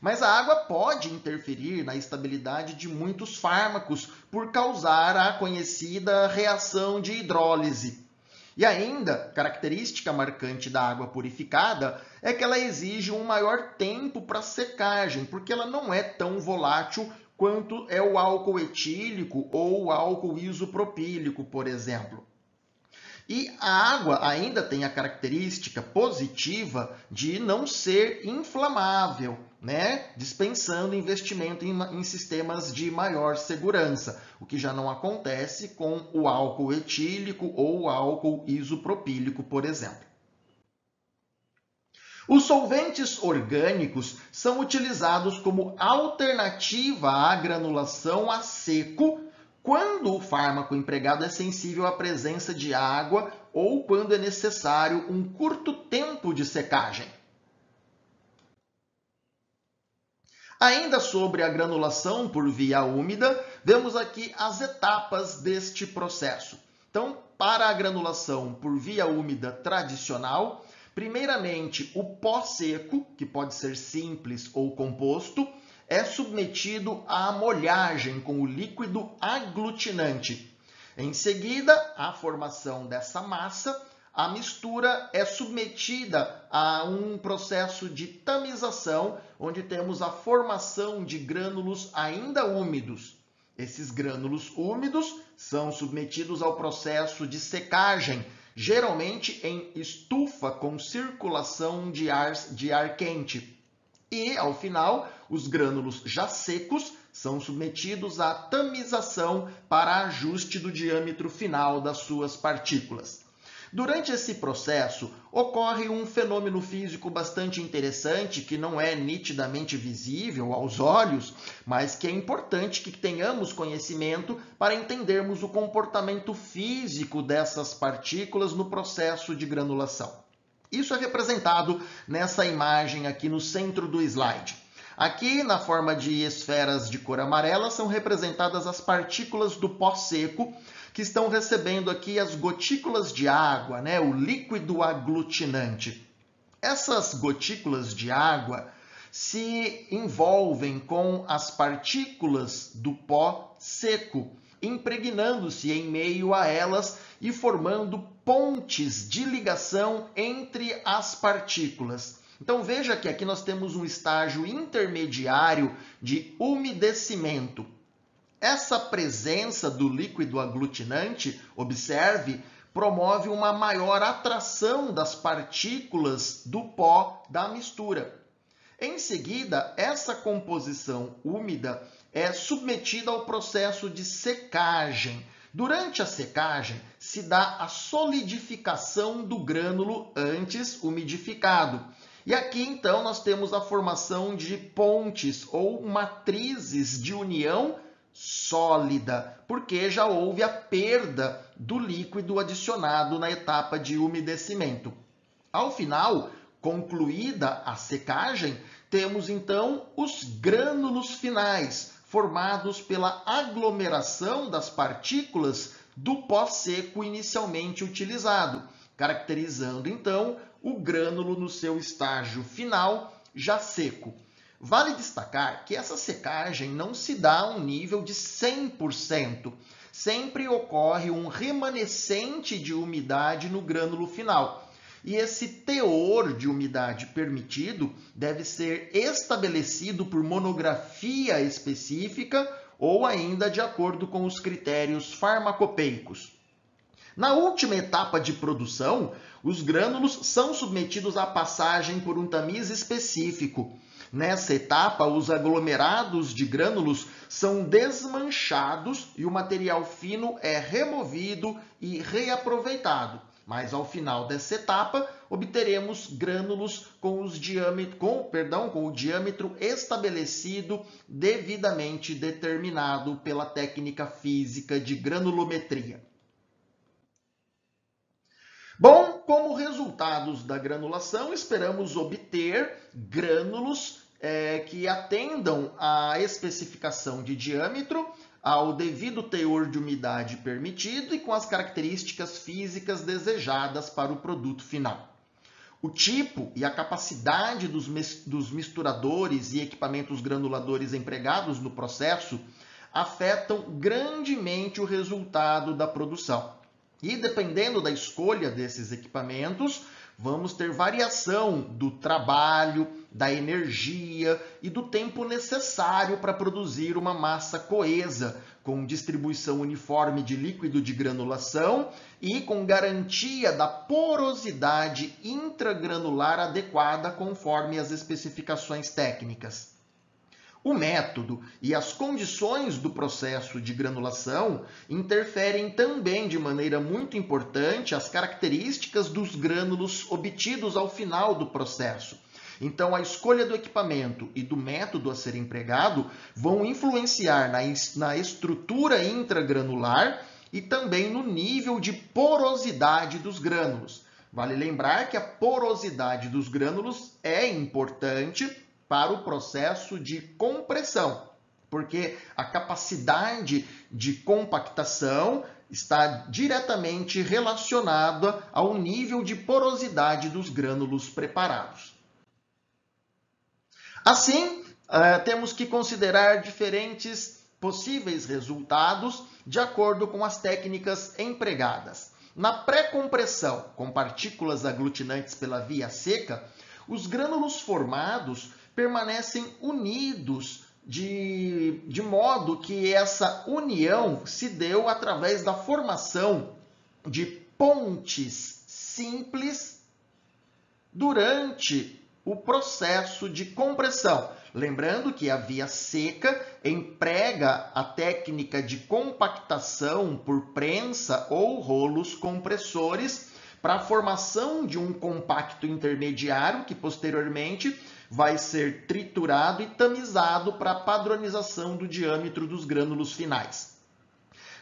Mas a água pode interferir na estabilidade de muitos fármacos por causar a conhecida reação de hidrólise. E ainda, característica marcante da água purificada é que ela exige um maior tempo para secagem, porque ela não é tão volátil quanto é o álcool etílico ou o álcool isopropílico, por exemplo. E a água ainda tem a característica positiva de não ser inflamável, né? Dispensando investimento em sistemas de maior segurança, o que já não acontece com o álcool etílico ou o álcool isopropílico, por exemplo. Os solventes orgânicos são utilizados como alternativa à granulação a seco quando o fármaco empregado é sensível à presença de água ou quando é necessário um curto tempo de secagem. Ainda sobre a granulação por via úmida, vemos aqui as etapas deste processo. Então, para a granulação por via úmida tradicional, Primeiramente, o pó seco, que pode ser simples ou composto, é submetido à molhagem com o líquido aglutinante. Em seguida, à formação dessa massa, a mistura é submetida a um processo de tamização, onde temos a formação de grânulos ainda úmidos. Esses grânulos úmidos são submetidos ao processo de secagem, geralmente em estufa com circulação de ar quente. E, ao final, os grânulos já secos são submetidos à tamização para ajuste do diâmetro final das suas partículas. Durante esse processo, ocorre um fenômeno físico bastante interessante que não é nitidamente visível aos olhos, mas que é importante que tenhamos conhecimento para entendermos o comportamento físico dessas partículas no processo de granulação. Isso é representado nessa imagem aqui no centro do slide. Aqui, na forma de esferas de cor amarela, são representadas as partículas do pó seco, que estão recebendo aqui as gotículas de água, né? O líquido aglutinante. Essas gotículas de água se envolvem com as partículas do pó seco, impregnando-se em meio a elas e formando pontes de ligação entre as partículas. Então veja que aqui nós temos um estágio intermediário de umedecimento. Essa presença do líquido aglutinante, observe, promove uma maior atração das partículas do pó da mistura. Em seguida, essa composição úmida é submetida ao processo de secagem. Durante a secagem, se dá a solidificação do grânulo antes umidificado. E aqui, então, nós temos a formação de pontes ou matrizes de união sólida, porque já houve a perda do líquido adicionado na etapa de umedecimento. Ao final, concluída a secagem, temos então os grânulos finais, formados pela aglomeração das partículas do pó seco inicialmente utilizado, caracterizando então o grânulo no seu estágio final já seco. Vale destacar que essa secagem não se dá a um nível de 100%. Sempre ocorre um remanescente de umidade no grânulo final. E esse teor de umidade permitido deve ser estabelecido por monografia específica ou ainda de acordo com os critérios farmacopeicos. Na última etapa de produção, os grânulos são submetidos à passagem por um tamiz específico. Nessa etapa, os aglomerados de grânulos são desmanchados e o material fino é removido e reaproveitado. Mas ao final dessa etapa, obteremos grânulos com o diâmetro estabelecido, devidamente determinado pela técnica física de granulometria. Bom, como resultados da granulação, esperamos obter grânulos que atendam à especificação de diâmetro, ao devido teor de umidade permitido e com as características físicas desejadas para o produto final. O tipo e a capacidade dos misturadores e equipamentos granuladores empregados no processo afetam grandemente o resultado da produção. E dependendo da escolha desses equipamentos, vamos ter variação do trabalho, da energia e do tempo necessário para produzir uma massa coesa, com distribuição uniforme de líquido de granulação e com garantia da porosidade intragranular adequada conforme as especificações técnicas. O método e as condições do processo de granulação interferem também de maneira muito importante as características dos grânulos obtidos ao final do processo. Então, a escolha do equipamento e do método a ser empregado vão influenciar na estrutura intragranular e também no nível de porosidade dos grânulos. Vale lembrar que a porosidade dos grânulos é importante para o processo de compressão, porque a capacidade de compactação está diretamente relacionada ao nível de porosidade dos grânulos preparados. Assim, temos que considerar diferentes possíveis resultados de acordo com as técnicas empregadas. Na pré-compressão, com partículas aglutinantes pela via seca, os grânulos formados permanecem unidos de modo que essa união se deu através da formação de pontes simples durante o processo de compressão. Lembrando que a via seca emprega a técnica de compactação por prensa ou rolos compressores para a formação de um compacto intermediário que posteriormente vai ser triturado e tamizado para a padronização do diâmetro dos grânulos finais.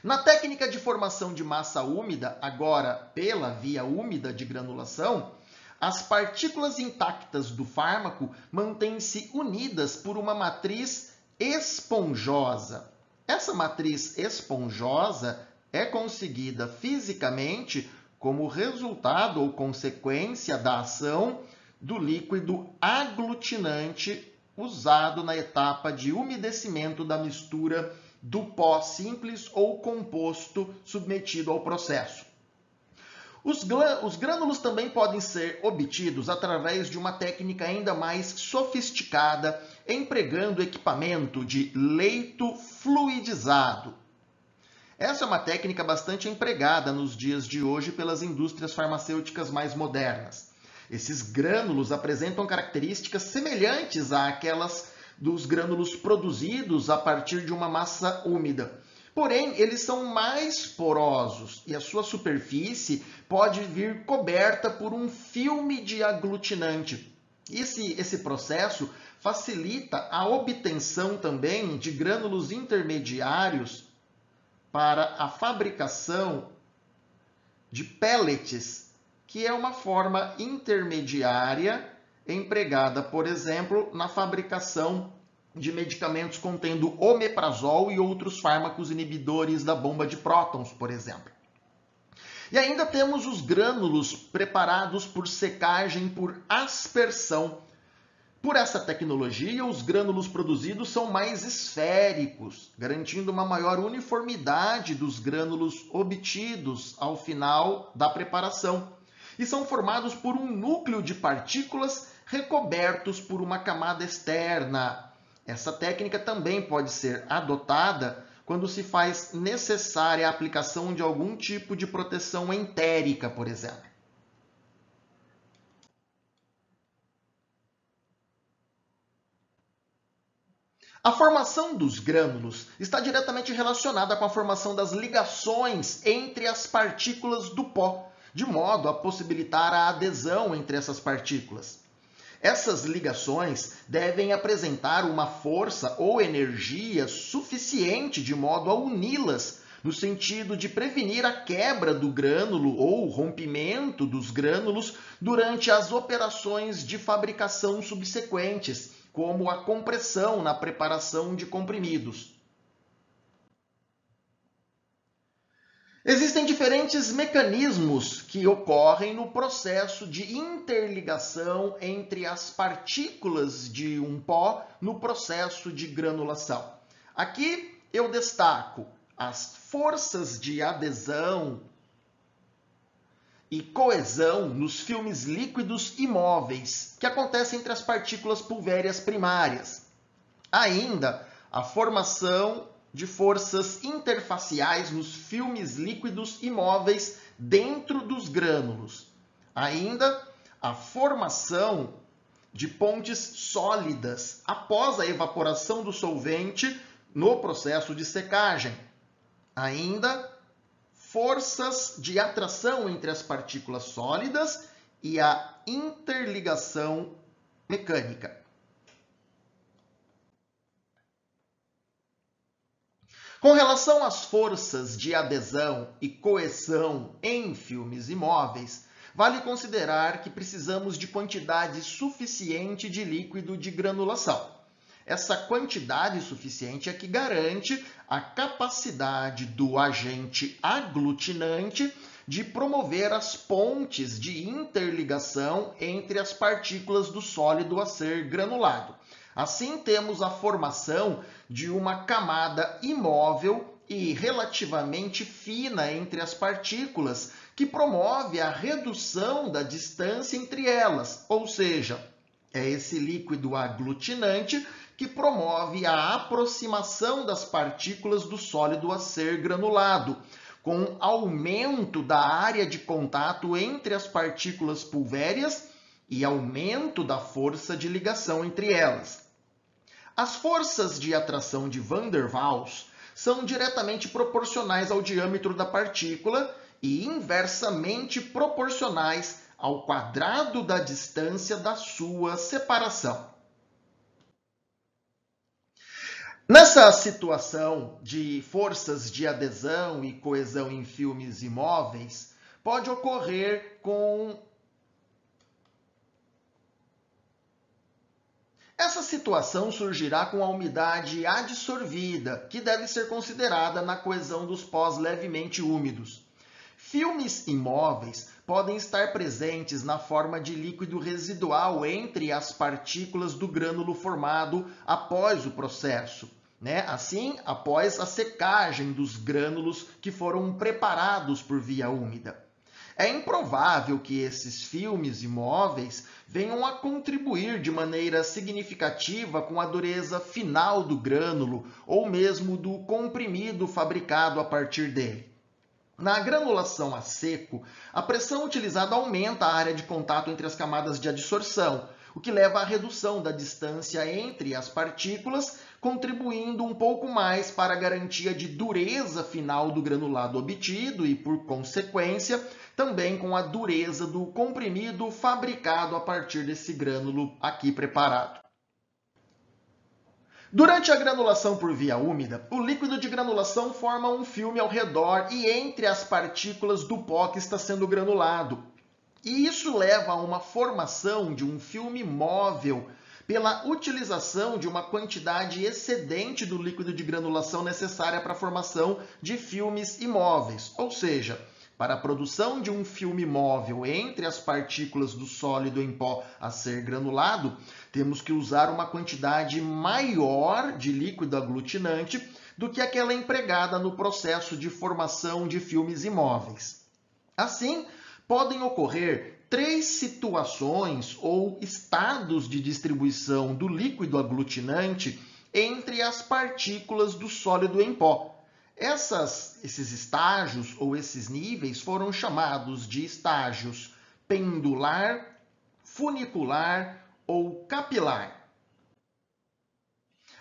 Na técnica de formação de massa úmida, agora pela via úmida de granulação, as partículas intactas do fármaco mantêm-se unidas por uma matriz esponjosa. Essa matriz esponjosa é conseguida fisicamente como resultado ou consequência da ação do líquido aglutinante usado na etapa de umedecimento da mistura do pó simples ou composto submetido ao processo. Os grânulos também podem ser obtidos através de uma técnica ainda mais sofisticada, empregando equipamento de leito fluidizado. Essa é uma técnica bastante empregada nos dias de hoje pelas indústrias farmacêuticas mais modernas. Esses grânulos apresentam características semelhantes àquelas dos grânulos produzidos a partir de uma massa úmida. Porém, eles são mais porosos e a sua superfície pode vir coberta por um filme de aglutinante. Esse processo facilita a obtenção também de grânulos intermediários para a fabricação de pellets, que é uma forma intermediária empregada, por exemplo, na fabricação de medicamentos contendo omeprazol e outros fármacos inibidores da bomba de prótons, por exemplo. E ainda temos os grânulos preparados por secagem por aspersão. Por essa tecnologia, os grânulos produzidos são mais esféricos, garantindo uma maior uniformidade dos grânulos obtidos ao final da preparação. E são formados por um núcleo de partículas recobertos por uma camada externa. Essa técnica também pode ser adotada quando se faz necessária a aplicação de algum tipo de proteção entérica, por exemplo. A formação dos grânulos está diretamente relacionada com a formação das ligações entre as partículas do pó, de modo a possibilitar a adesão entre essas partículas. Essas ligações devem apresentar uma força ou energia suficiente de modo a uni-las, no sentido de prevenir a quebra do grânulo ou rompimento dos grânulos durante as operações de fabricação subsequentes, como a compressão na preparação de comprimidos. Existem diferentes mecanismos que ocorrem no processo de interligação entre as partículas de um pó no processo de granulação. Aqui eu destaco as forças de adesão e coesão nos filmes líquidos imóveis que acontecem entre as partículas pulvéreas primárias. Ainda a formação de forças interfaciais nos filmes líquidos imóveis dentro dos grânulos. Ainda a formação de pontes sólidas após a evaporação do solvente no processo de secagem. Ainda forças de atração entre as partículas sólidas e a interligação mecânica. Com relação às forças de adesão e coesão em filmes imóveis, vale considerar que precisamos de quantidade suficiente de líquido de granulação. Essa quantidade suficiente é que garante a capacidade do agente aglutinante de promover as pontes de interligação entre as partículas do sólido a ser granulado. Assim, temos a formação de uma camada imóvel e relativamente fina entre as partículas, que promove a redução da distância entre elas, ou seja, é esse líquido aglutinante que promove a aproximação das partículas do sólido a ser granulado, com aumento da área de contato entre as partículas pulvéreas e aumento da força de ligação entre elas. As forças de atração de Van der Waals são diretamente proporcionais ao diâmetro da partícula e inversamente proporcionais ao quadrado da distância da sua separação. Nessa situação de forças de adesão e coesão em filmes imóveis, pode ocorrer com... Essa situação surgirá com a umidade adsorvida, que deve ser considerada na coesão dos pós levemente úmidos. Filmes imóveis podem estar presentes na forma de líquido residual entre as partículas do grânulo formado após o processo, Assim, após a secagem dos grânulos que foram preparados por via úmida. É improvável que esses filmes imóveis venham a contribuir de maneira significativa com a dureza final do grânulo ou mesmo do comprimido fabricado a partir dele. Na granulação a seco, a pressão utilizada aumenta a área de contato entre as camadas de adsorção, o que leva à redução da distância entre as partículas, contribuindo um pouco mais para a garantia de dureza final do granulado obtido e, por consequência, também com a dureza do comprimido fabricado a partir desse grânulo aqui preparado. Durante a granulação por via úmida, o líquido de granulação forma um filme ao redor e entre as partículas do pó que está sendo granulado. E isso leva a uma formação de um filme móvel pela utilização de uma quantidade excedente do líquido de granulação necessária para a formação de filmes imóveis, ou seja, para a produção de um filme móvel entre as partículas do sólido em pó a ser granulado, temos que usar uma quantidade maior de líquido aglutinante do que aquela empregada no processo de formação de filmes imóveis. Assim, podem ocorrer 3 situações ou estados de distribuição do líquido aglutinante entre as partículas do sólido em pó. Esses estágios ou esses níveis foram chamados de estágios pendular, funicular ou capilar.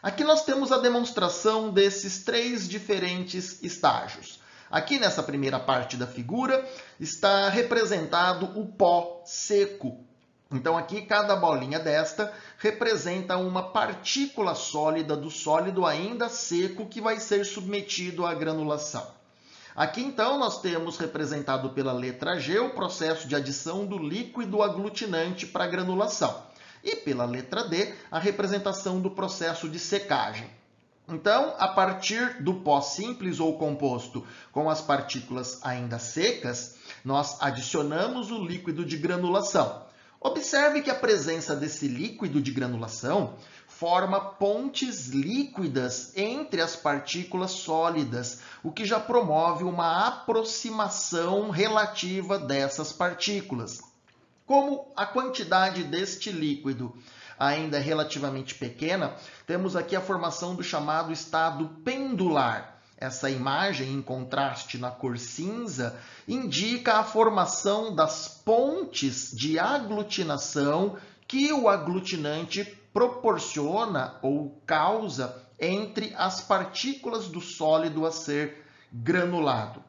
Aqui nós temos a demonstração desses 3 diferentes estágios. Aqui nessa primeira parte da figura está representado o pó seco. Então aqui cada bolinha desta representa uma partícula sólida do sólido ainda seco que vai ser submetido à granulação. Aqui então nós temos representado pela letra G o processo de adição do líquido aglutinante para a granulação. E pela letra D a representação do processo de secagem. Então, a partir do pó simples ou composto com as partículas ainda secas, nós adicionamos o líquido de granulação. Observe que a presença desse líquido de granulação forma pontes líquidas entre as partículas sólidas, o que já promove uma aproximação relativa dessas partículas. Como a quantidade deste líquido ainda é relativamente pequena, temos aqui a formação do chamado estado pendular. Essa imagem, em contraste na cor cinza, indica a formação das pontes de aglutinação que o aglutinante proporciona ou causa entre as partículas do sólido a ser granulado.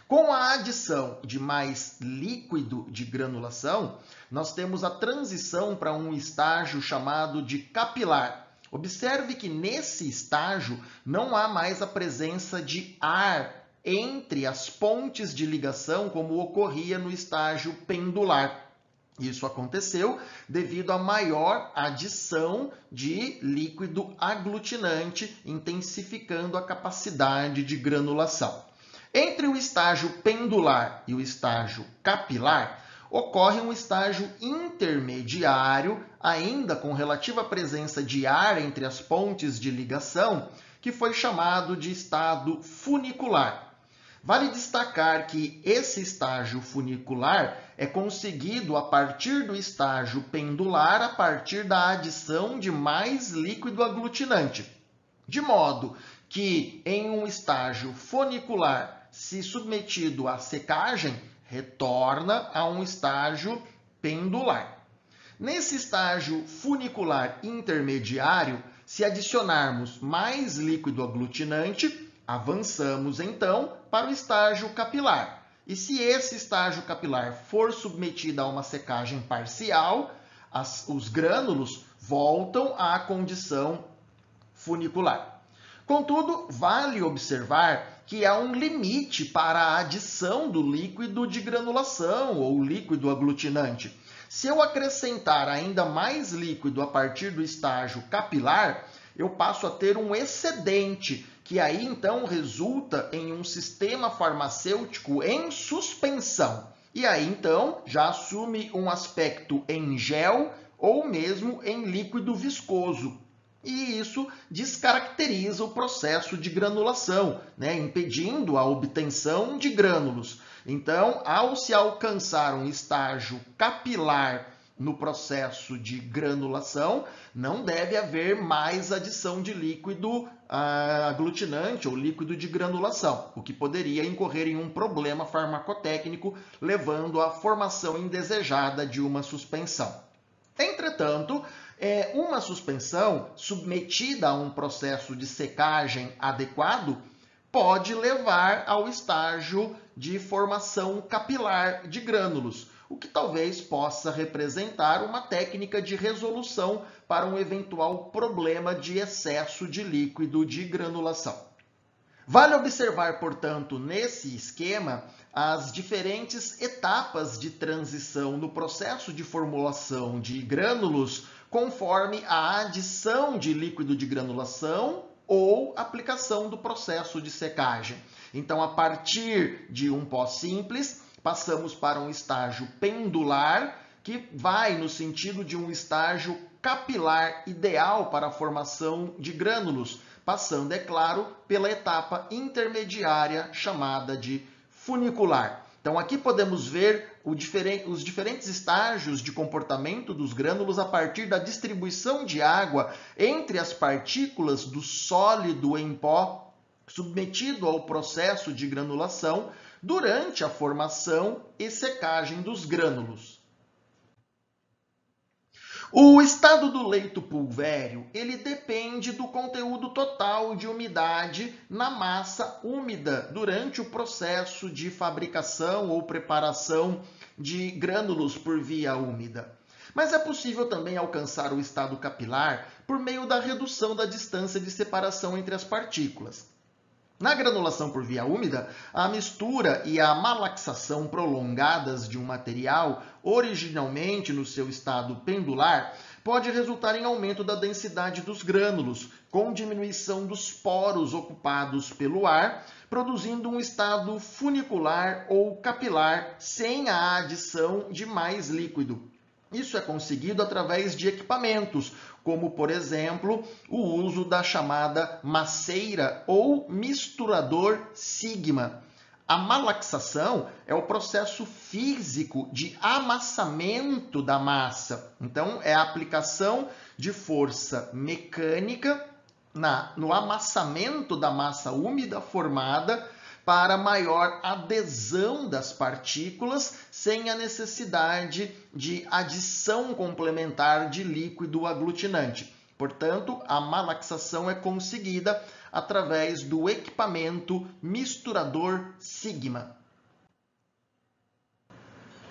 Com a adição de mais líquido de granulação, nós temos a transição para um estágio chamado de capilar. Observe que nesse estágio não há mais a presença de ar entre as pontes de ligação como ocorria no estágio pendular. Isso aconteceu devido à maior adição de líquido aglutinante, intensificando a capacidade de granulação. Entre o estágio pendular e o estágio capilar, ocorre um estágio intermediário, ainda com relativa presença de ar entre as pontes de ligação, que foi chamado de estado funicular. Vale destacar que esse estágio funicular é conseguido a partir do estágio pendular, a partir da adição de mais líquido aglutinante. De modo que, em um estágio funicular, se submetido à secagem, retorna a um estágio pendular. Nesse estágio funicular intermediário, se adicionarmos mais líquido aglutinante, avançamos, então, para o estágio capilar. E se esse estágio capilar for submetido a uma secagem parcial, os grânulos voltam à condição funicular. Contudo, vale observar que há um limite para a adição do líquido de granulação ou líquido aglutinante. Se eu acrescentar ainda mais líquido a partir do estágio capilar, eu passo a ter um excedente, que aí então resulta em um sistema farmacêutico em suspensão. E aí então já assume um aspecto em gel ou mesmo em líquido viscoso. E isso descaracteriza o processo de granulação, impedindo a obtenção de grânulos. Então, ao se alcançar um estágio capilar no processo de granulação, não deve haver mais adição de líquido aglutinante ou líquido de granulação, o que poderia incorrer em um problema farmacotécnico, levando à formação indesejada de uma suspensão. Entretanto, uma suspensão submetida a um processo de secagem adequado pode levar ao estágio de formação capilar de grânulos, o que talvez possa representar uma técnica de resolução para um eventual problema de excesso de líquido de granulação. Vale observar, portanto, nesse esquema, as diferentes etapas de transição no processo de formulação de grânulos, conforme a adição de líquido de granulação ou aplicação do processo de secagem. Então, a partir de um pó simples, passamos para um estágio pendular, que vai no sentido de um estágio capilar ideal para a formação de grânulos, passando, é claro, pela etapa intermediária chamada de funicular. Então, aqui podemos ver os diferentes estágios de comportamento dos grânulos a partir da distribuição de água entre as partículas do sólido em pó submetido ao processo de granulação durante a formação e secagem dos grânulos. O estado do leito pulvério, ele depende do conteúdo total de umidade na massa úmida durante o processo de fabricação ou preparação de grânulos por via úmida. Mas é possível também alcançar o estado capilar por meio da redução da distância de separação entre as partículas. Na granulação por via úmida, a mistura e a malaxação prolongadas de um material, originalmente no seu estado pendular, pode resultar em aumento da densidade dos grânulos, com diminuição dos poros ocupados pelo ar, produzindo um estado funicular ou capilar sem a adição de mais líquido. Isso é conseguido através de equipamentos, como, por exemplo, o uso da chamada maceira ou misturador Sigma. A malaxação é o processo físico de amassamento da massa. Então, é a aplicação de força mecânica no amassamento da massa úmida formada para maior adesão das partículas, sem a necessidade de adição complementar de líquido aglutinante. Portanto, a malaxação é conseguida através do equipamento misturador Sigma.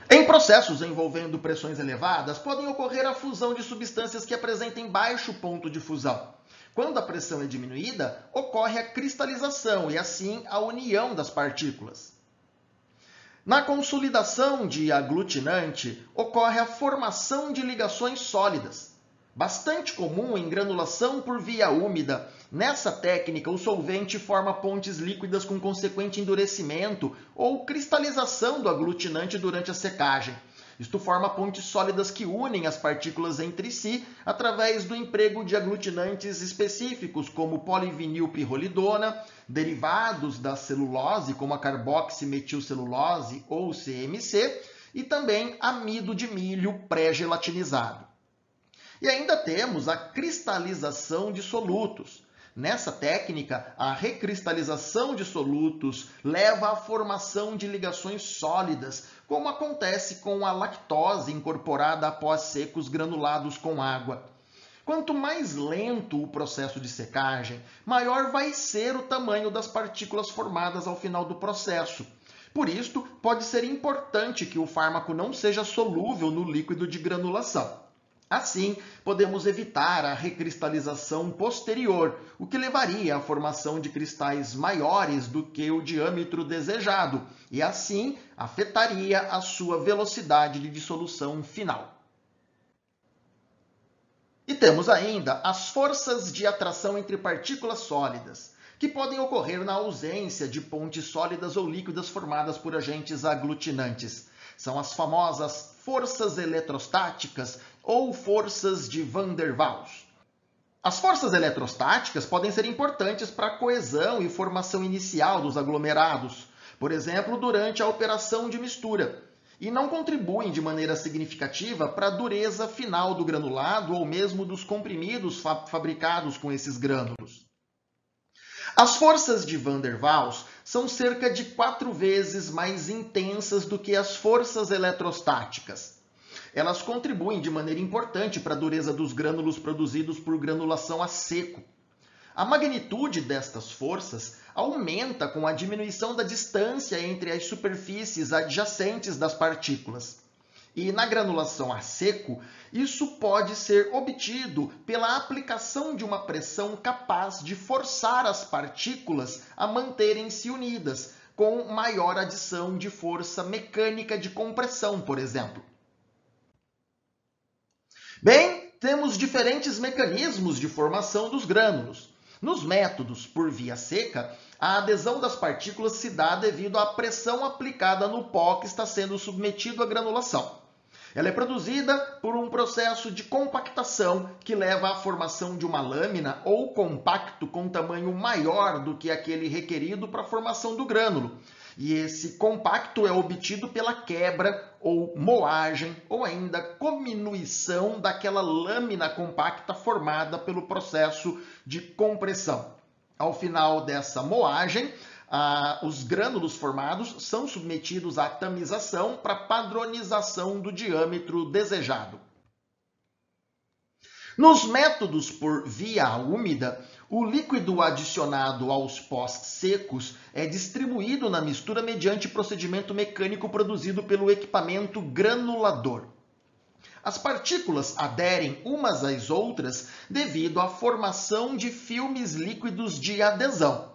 Em processos envolvendo pressões elevadas, podem ocorrer a fusão de substâncias que apresentem baixo ponto de fusão. Quando a pressão é diminuída, ocorre a cristalização e, assim, a união das partículas. Na consolidação de aglutinante, ocorre a formação de ligações sólidas, bastante comum em granulação por via úmida. Nessa técnica, o solvente forma pontes líquidas com consequente endurecimento ou cristalização do aglutinante durante a secagem. Isto forma pontes sólidas que unem as partículas entre si através do emprego de aglutinantes específicos, como polivinilpirrolidona, derivados da celulose, como a carboximetilcelulose ou CMC, e também amido de milho pré-gelatinizado. E ainda temos a cristalização de solutos. Nessa técnica, a recristalização de solutos leva à formação de ligações sólidas, como acontece com a lactose incorporada após secos granulados com água. Quanto mais lento o processo de secagem, maior vai ser o tamanho das partículas formadas ao final do processo. Por isto, pode ser importante que o fármaco não seja solúvel no líquido de granulação. Assim, podemos evitar a recristalização posterior, o que levaria à formação de cristais maiores do que o diâmetro desejado, e assim afetaria a sua velocidade de dissolução final. E temos ainda as forças de atração entre partículas sólidas, que podem ocorrer na ausência de pontes sólidas ou líquidas formadas por agentes aglutinantes. São as famosas forças eletrostáticas ou forças de Van der Waals. As forças eletrostáticas podem ser importantes para a coesão e formação inicial dos aglomerados, por exemplo, durante a operação de mistura, e não contribuem de maneira significativa para a dureza final do granulado ou mesmo dos comprimidos fabricados com esses grânulos. As forças de Van der Waals são cerca de 4 vezes mais intensas do que as forças eletrostáticas. Elas contribuem de maneira importante para a dureza dos grânulos produzidos por granulação a seco. A magnitude destas forças aumenta com a diminuição da distância entre as superfícies adjacentes das partículas. E na granulação a seco, isso pode ser obtido pela aplicação de uma pressão capaz de forçar as partículas a manterem-se unidas, com maior adição de força mecânica de compressão, por exemplo. Bem, temos diferentes mecanismos de formação dos grânulos. Nos métodos por via seca, a adesão das partículas se dá devido à pressão aplicada no pó que está sendo submetido à granulação. Ela é produzida por um processo de compactação que leva à formação de uma lâmina ou compacto com tamanho maior do que aquele requerido para a formação do grânulo. E esse compacto é obtido pela quebra ou moagem ou ainda comminuição daquela lâmina compacta formada pelo processo de compressão. Ao final dessa moagem, os grânulos formados são submetidos à tamização para padronização do diâmetro desejado. Nos métodos por via úmida, o líquido adicionado aos pós secos é distribuído na mistura mediante procedimento mecânico produzido pelo equipamento granulador. As partículas aderem umas às outras devido à formação de filmes líquidos de adesão.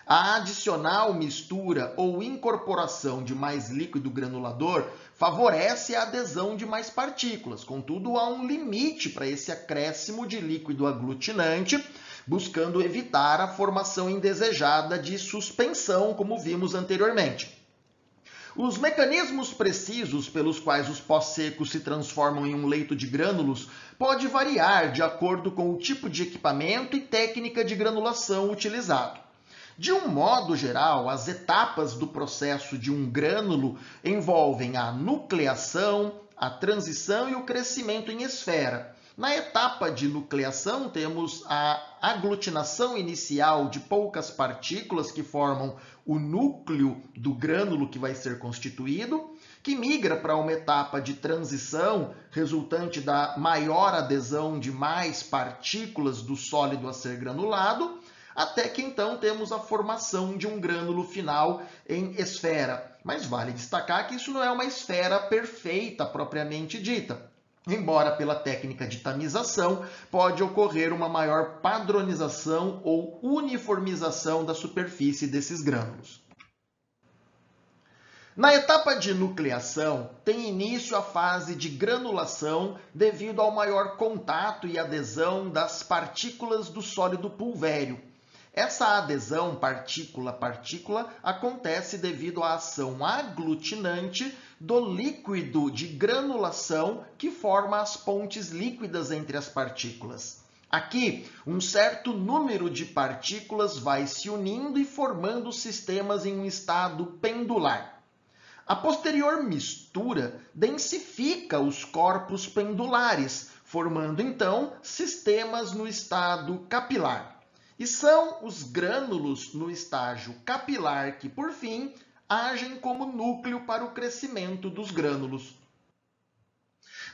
A adicional mistura ou incorporação de mais líquido granulador favorece a adesão de mais partículas. Contudo, há um limite para esse acréscimo de líquido aglutinante, buscando evitar a formação indesejada de suspensão, como vimos anteriormente. Os mecanismos precisos pelos quais os pós secos se transformam em um leito de grânulos pode variar de acordo com o tipo de equipamento e técnica de granulação utilizado. De um modo geral, as etapas do processo de um grânulo envolvem a nucleação, a transição e o crescimento em esfera. Na etapa de nucleação, temos a aglutinação inicial de poucas partículas que formam o núcleo do grânulo que vai ser constituído, que migra para uma etapa de transição resultante da maior adesão de mais partículas do sólido a ser granulado, até que então temos a formação de um grânulo final em esfera. Mas vale destacar que isso não é uma esfera perfeita propriamente dita. Embora pela técnica de tamização pode ocorrer uma maior padronização ou uniformização da superfície desses grânulos. Na etapa de nucleação, tem início a fase de granulação devido ao maior contato e adesão das partículas do sólido pulvério. Essa adesão partícula-partícula acontece devido à ação aglutinante do líquido de granulação que forma as pontes líquidas entre as partículas. Aqui, um certo número de partículas vai se unindo e formando sistemas em um estado pendular. A posterior mistura densifica os corpos pendulares, formando então sistemas no estado capilar. E são os grânulos no estágio capilar que, por fim, agem como núcleo para o crescimento dos grânulos.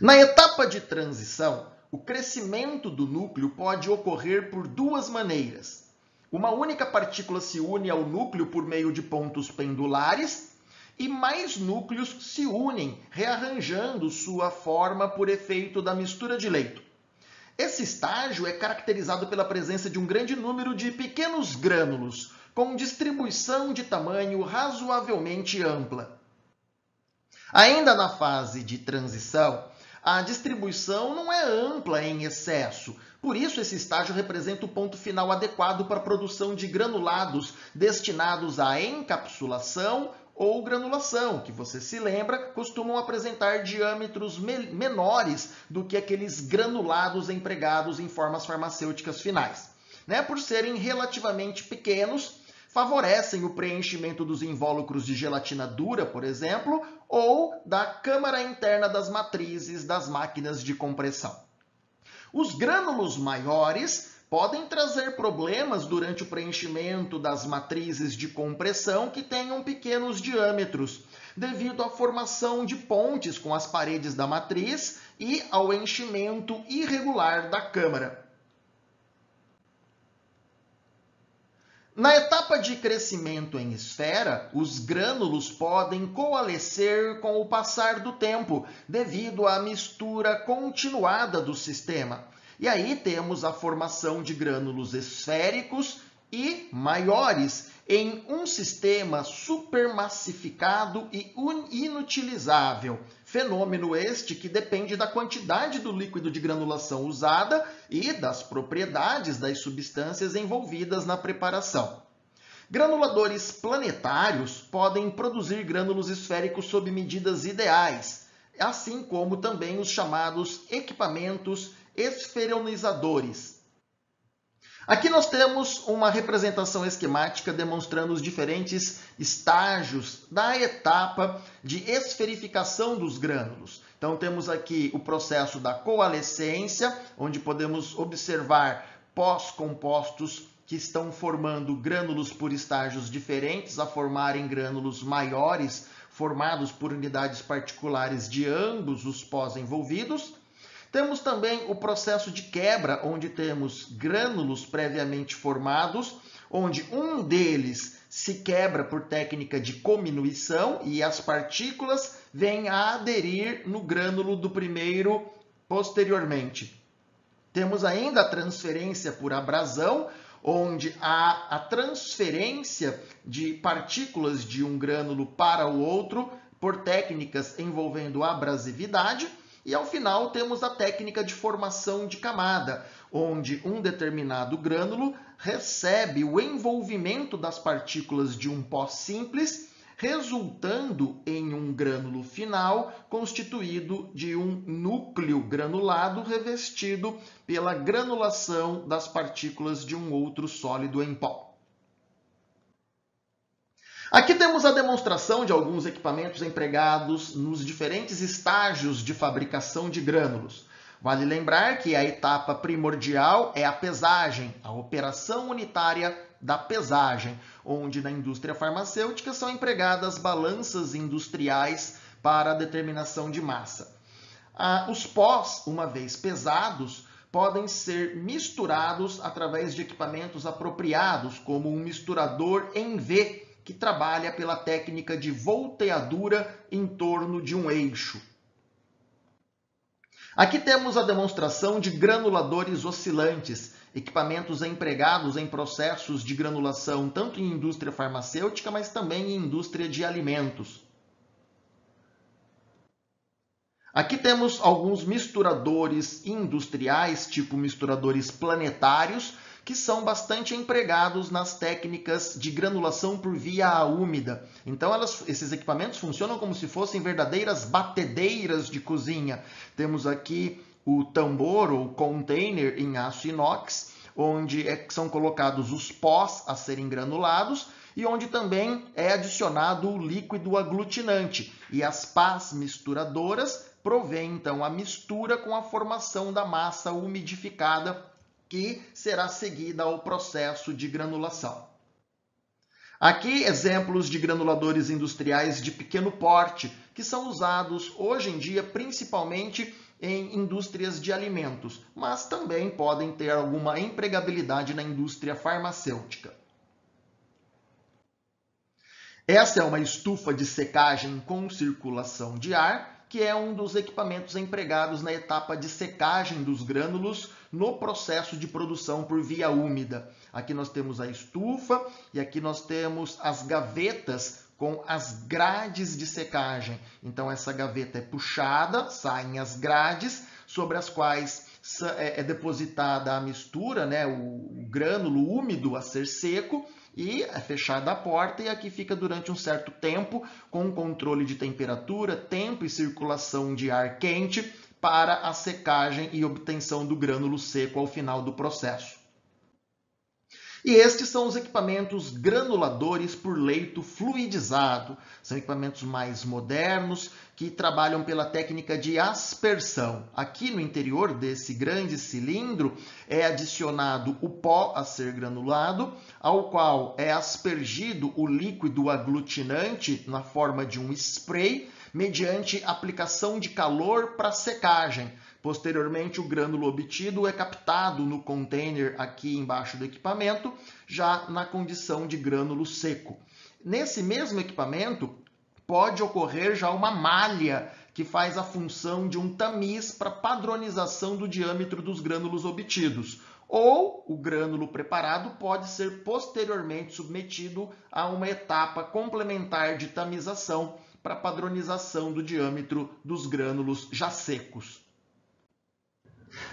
Na etapa de transição, o crescimento do núcleo pode ocorrer por duas maneiras. Uma única partícula se une ao núcleo por meio de pontos pendulares e mais núcleos se unem, rearranjando sua forma por efeito da mistura de leito. Esse estágio é caracterizado pela presença de um grande número de pequenos grânulos, com distribuição de tamanho razoavelmente ampla. Ainda na fase de transição, a distribuição não é ampla em excesso, por isso esse estágio representa o ponto final adequado para a produção de granulados destinados à encapsulação ou granulação, que você se lembra, costumam apresentar diâmetros menores do que aqueles granulados empregados em formas farmacêuticas finais. Por serem relativamente pequenos, favorecem o preenchimento dos invólucros de gelatina dura, por exemplo, ou da câmara interna das matrizes das máquinas de compressão. Os grânulos maiores podem trazer problemas durante o preenchimento das matrizes de compressão que tenham pequenos diâmetros, devido à formação de pontes com as paredes da matriz e ao enchimento irregular da câmara. Na etapa de crescimento em esfera, os grânulos podem coalescer com o passar do tempo, devido à mistura continuada do sistema. E aí temos a formação de grânulos esféricos e maiores em um sistema supermassificado e inutilizável. Fenômeno este que depende da quantidade do líquido de granulação usada e das propriedades das substâncias envolvidas na preparação. Granuladores planetários podem produzir grânulos esféricos sob medidas ideais, assim como também os chamados equipamentos esferonizadores. Aqui nós temos uma representação esquemática demonstrando os diferentes estágios da etapa de esferificação dos grânulos. Então temos aqui o processo da coalescência, onde podemos observar pós-compostos que estão formando grânulos por estágios diferentes, a formarem grânulos maiores, formados por unidades particulares de ambos os pós-envolvidos. Temos também o processo de quebra, onde temos grânulos previamente formados, onde um deles se quebra por técnica de cominuição e as partículas vêm a aderir no grânulo do primeiro posteriormente. Temos ainda a transferência por abrasão, onde há a transferência de partículas de um grânulo para o outro por técnicas envolvendo abrasividade. E, ao final, temos a técnica de formação de camada, onde um determinado grânulo recebe o envolvimento das partículas de um pó simples, resultando em um grânulo final constituído de um núcleo granulado revestido pela granulação das partículas de um outro sólido em pó. Aqui temos a demonstração de alguns equipamentos empregados nos diferentes estágios de fabricação de grânulos. Vale lembrar que a etapa primordial é a pesagem, a operação unitária da pesagem, onde na indústria farmacêutica são empregadas balanças industriais para a determinação de massa. Os pós, uma vez pesados, podem ser misturados através de equipamentos apropriados, como um misturador em V, que trabalha pela técnica de volteadura em torno de um eixo. Aqui temos a demonstração de granuladores oscilantes, equipamentos empregados em processos de granulação tanto em indústria farmacêutica, mas também em indústria de alimentos. Aqui temos alguns misturadores industriais, tipo misturadores planetários, que são bastante empregados nas técnicas de granulação por via úmida. Então, esses equipamentos funcionam como se fossem verdadeiras batedeiras de cozinha. Temos aqui o tambor ou container em aço inox, onde são colocados os pós a serem granulados e onde também é adicionado o líquido aglutinante. E as pás misturadoras provêm, então, a mistura com a formação da massa umidificada que será seguida ao processo de granulação. Aqui, exemplos de granuladores industriais de pequeno porte, que são usados hoje em dia principalmente em indústrias de alimentos, mas também podem ter alguma empregabilidade na indústria farmacêutica. Essa é uma estufa de secagem com circulação de ar, que é um dos equipamentos empregados na etapa de secagem dos grânulos no processo de produção por via úmida. Aqui nós temos a estufa e aqui nós temos as gavetas com as grades de secagem. Então, essa gaveta é puxada, saem as grades, sobre as quais é depositada a mistura, né, o grânulo úmido a ser seco, e é fechada a porta e aqui fica durante um certo tempo com controle de temperatura, tempo e circulação de ar quente para a secagem e obtenção do grânulo seco ao final do processo. E estes são os equipamentos granuladores por leito fluidizado. São equipamentos mais modernos que trabalham pela técnica de aspersão. Aqui no interior desse grande cilindro é adicionado o pó a ser granulado, ao qual é aspergido o líquido aglutinante na forma de um spray, mediante aplicação de calor para secagem. Posteriormente, o grânulo obtido é captado no container aqui embaixo do equipamento, já na condição de grânulo seco. Nesse mesmo equipamento, pode ocorrer já uma malha que faz a função de um tamiz para padronização do diâmetro dos grânulos obtidos. Ou o grânulo preparado pode ser posteriormente submetido a uma etapa complementar de tamização para padronização do diâmetro dos grânulos já secos.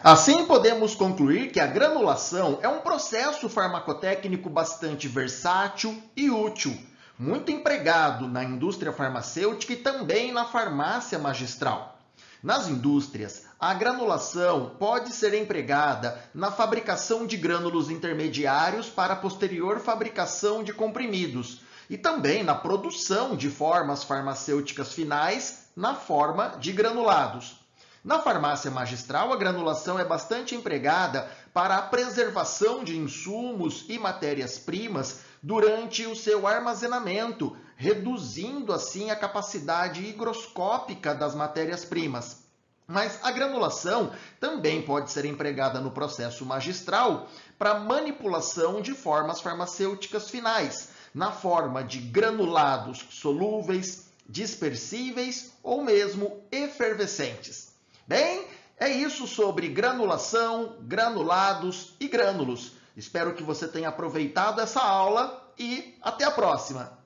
Assim, podemos concluir que a granulação é um processo farmacotécnico bastante versátil e útil, muito empregado na indústria farmacêutica e também na farmácia magistral. Nas indústrias, a granulação pode ser empregada na fabricação de grânulos intermediários para a posterior fabricação de comprimidos e também na produção de formas farmacêuticas finais na forma de granulados. Na farmácia magistral, a granulação é bastante empregada para a preservação de insumos e matérias-primas durante o seu armazenamento, reduzindo assim a capacidade higroscópica das matérias-primas. Mas a granulação também pode ser empregada no processo magistral para manipulação de formas farmacêuticas finais, na forma de granulados solúveis, dispersíveis ou mesmo efervescentes. Bem, é isso sobre granulação, granulados e grânulos. Espero que você tenha aproveitado essa aula e até a próxima!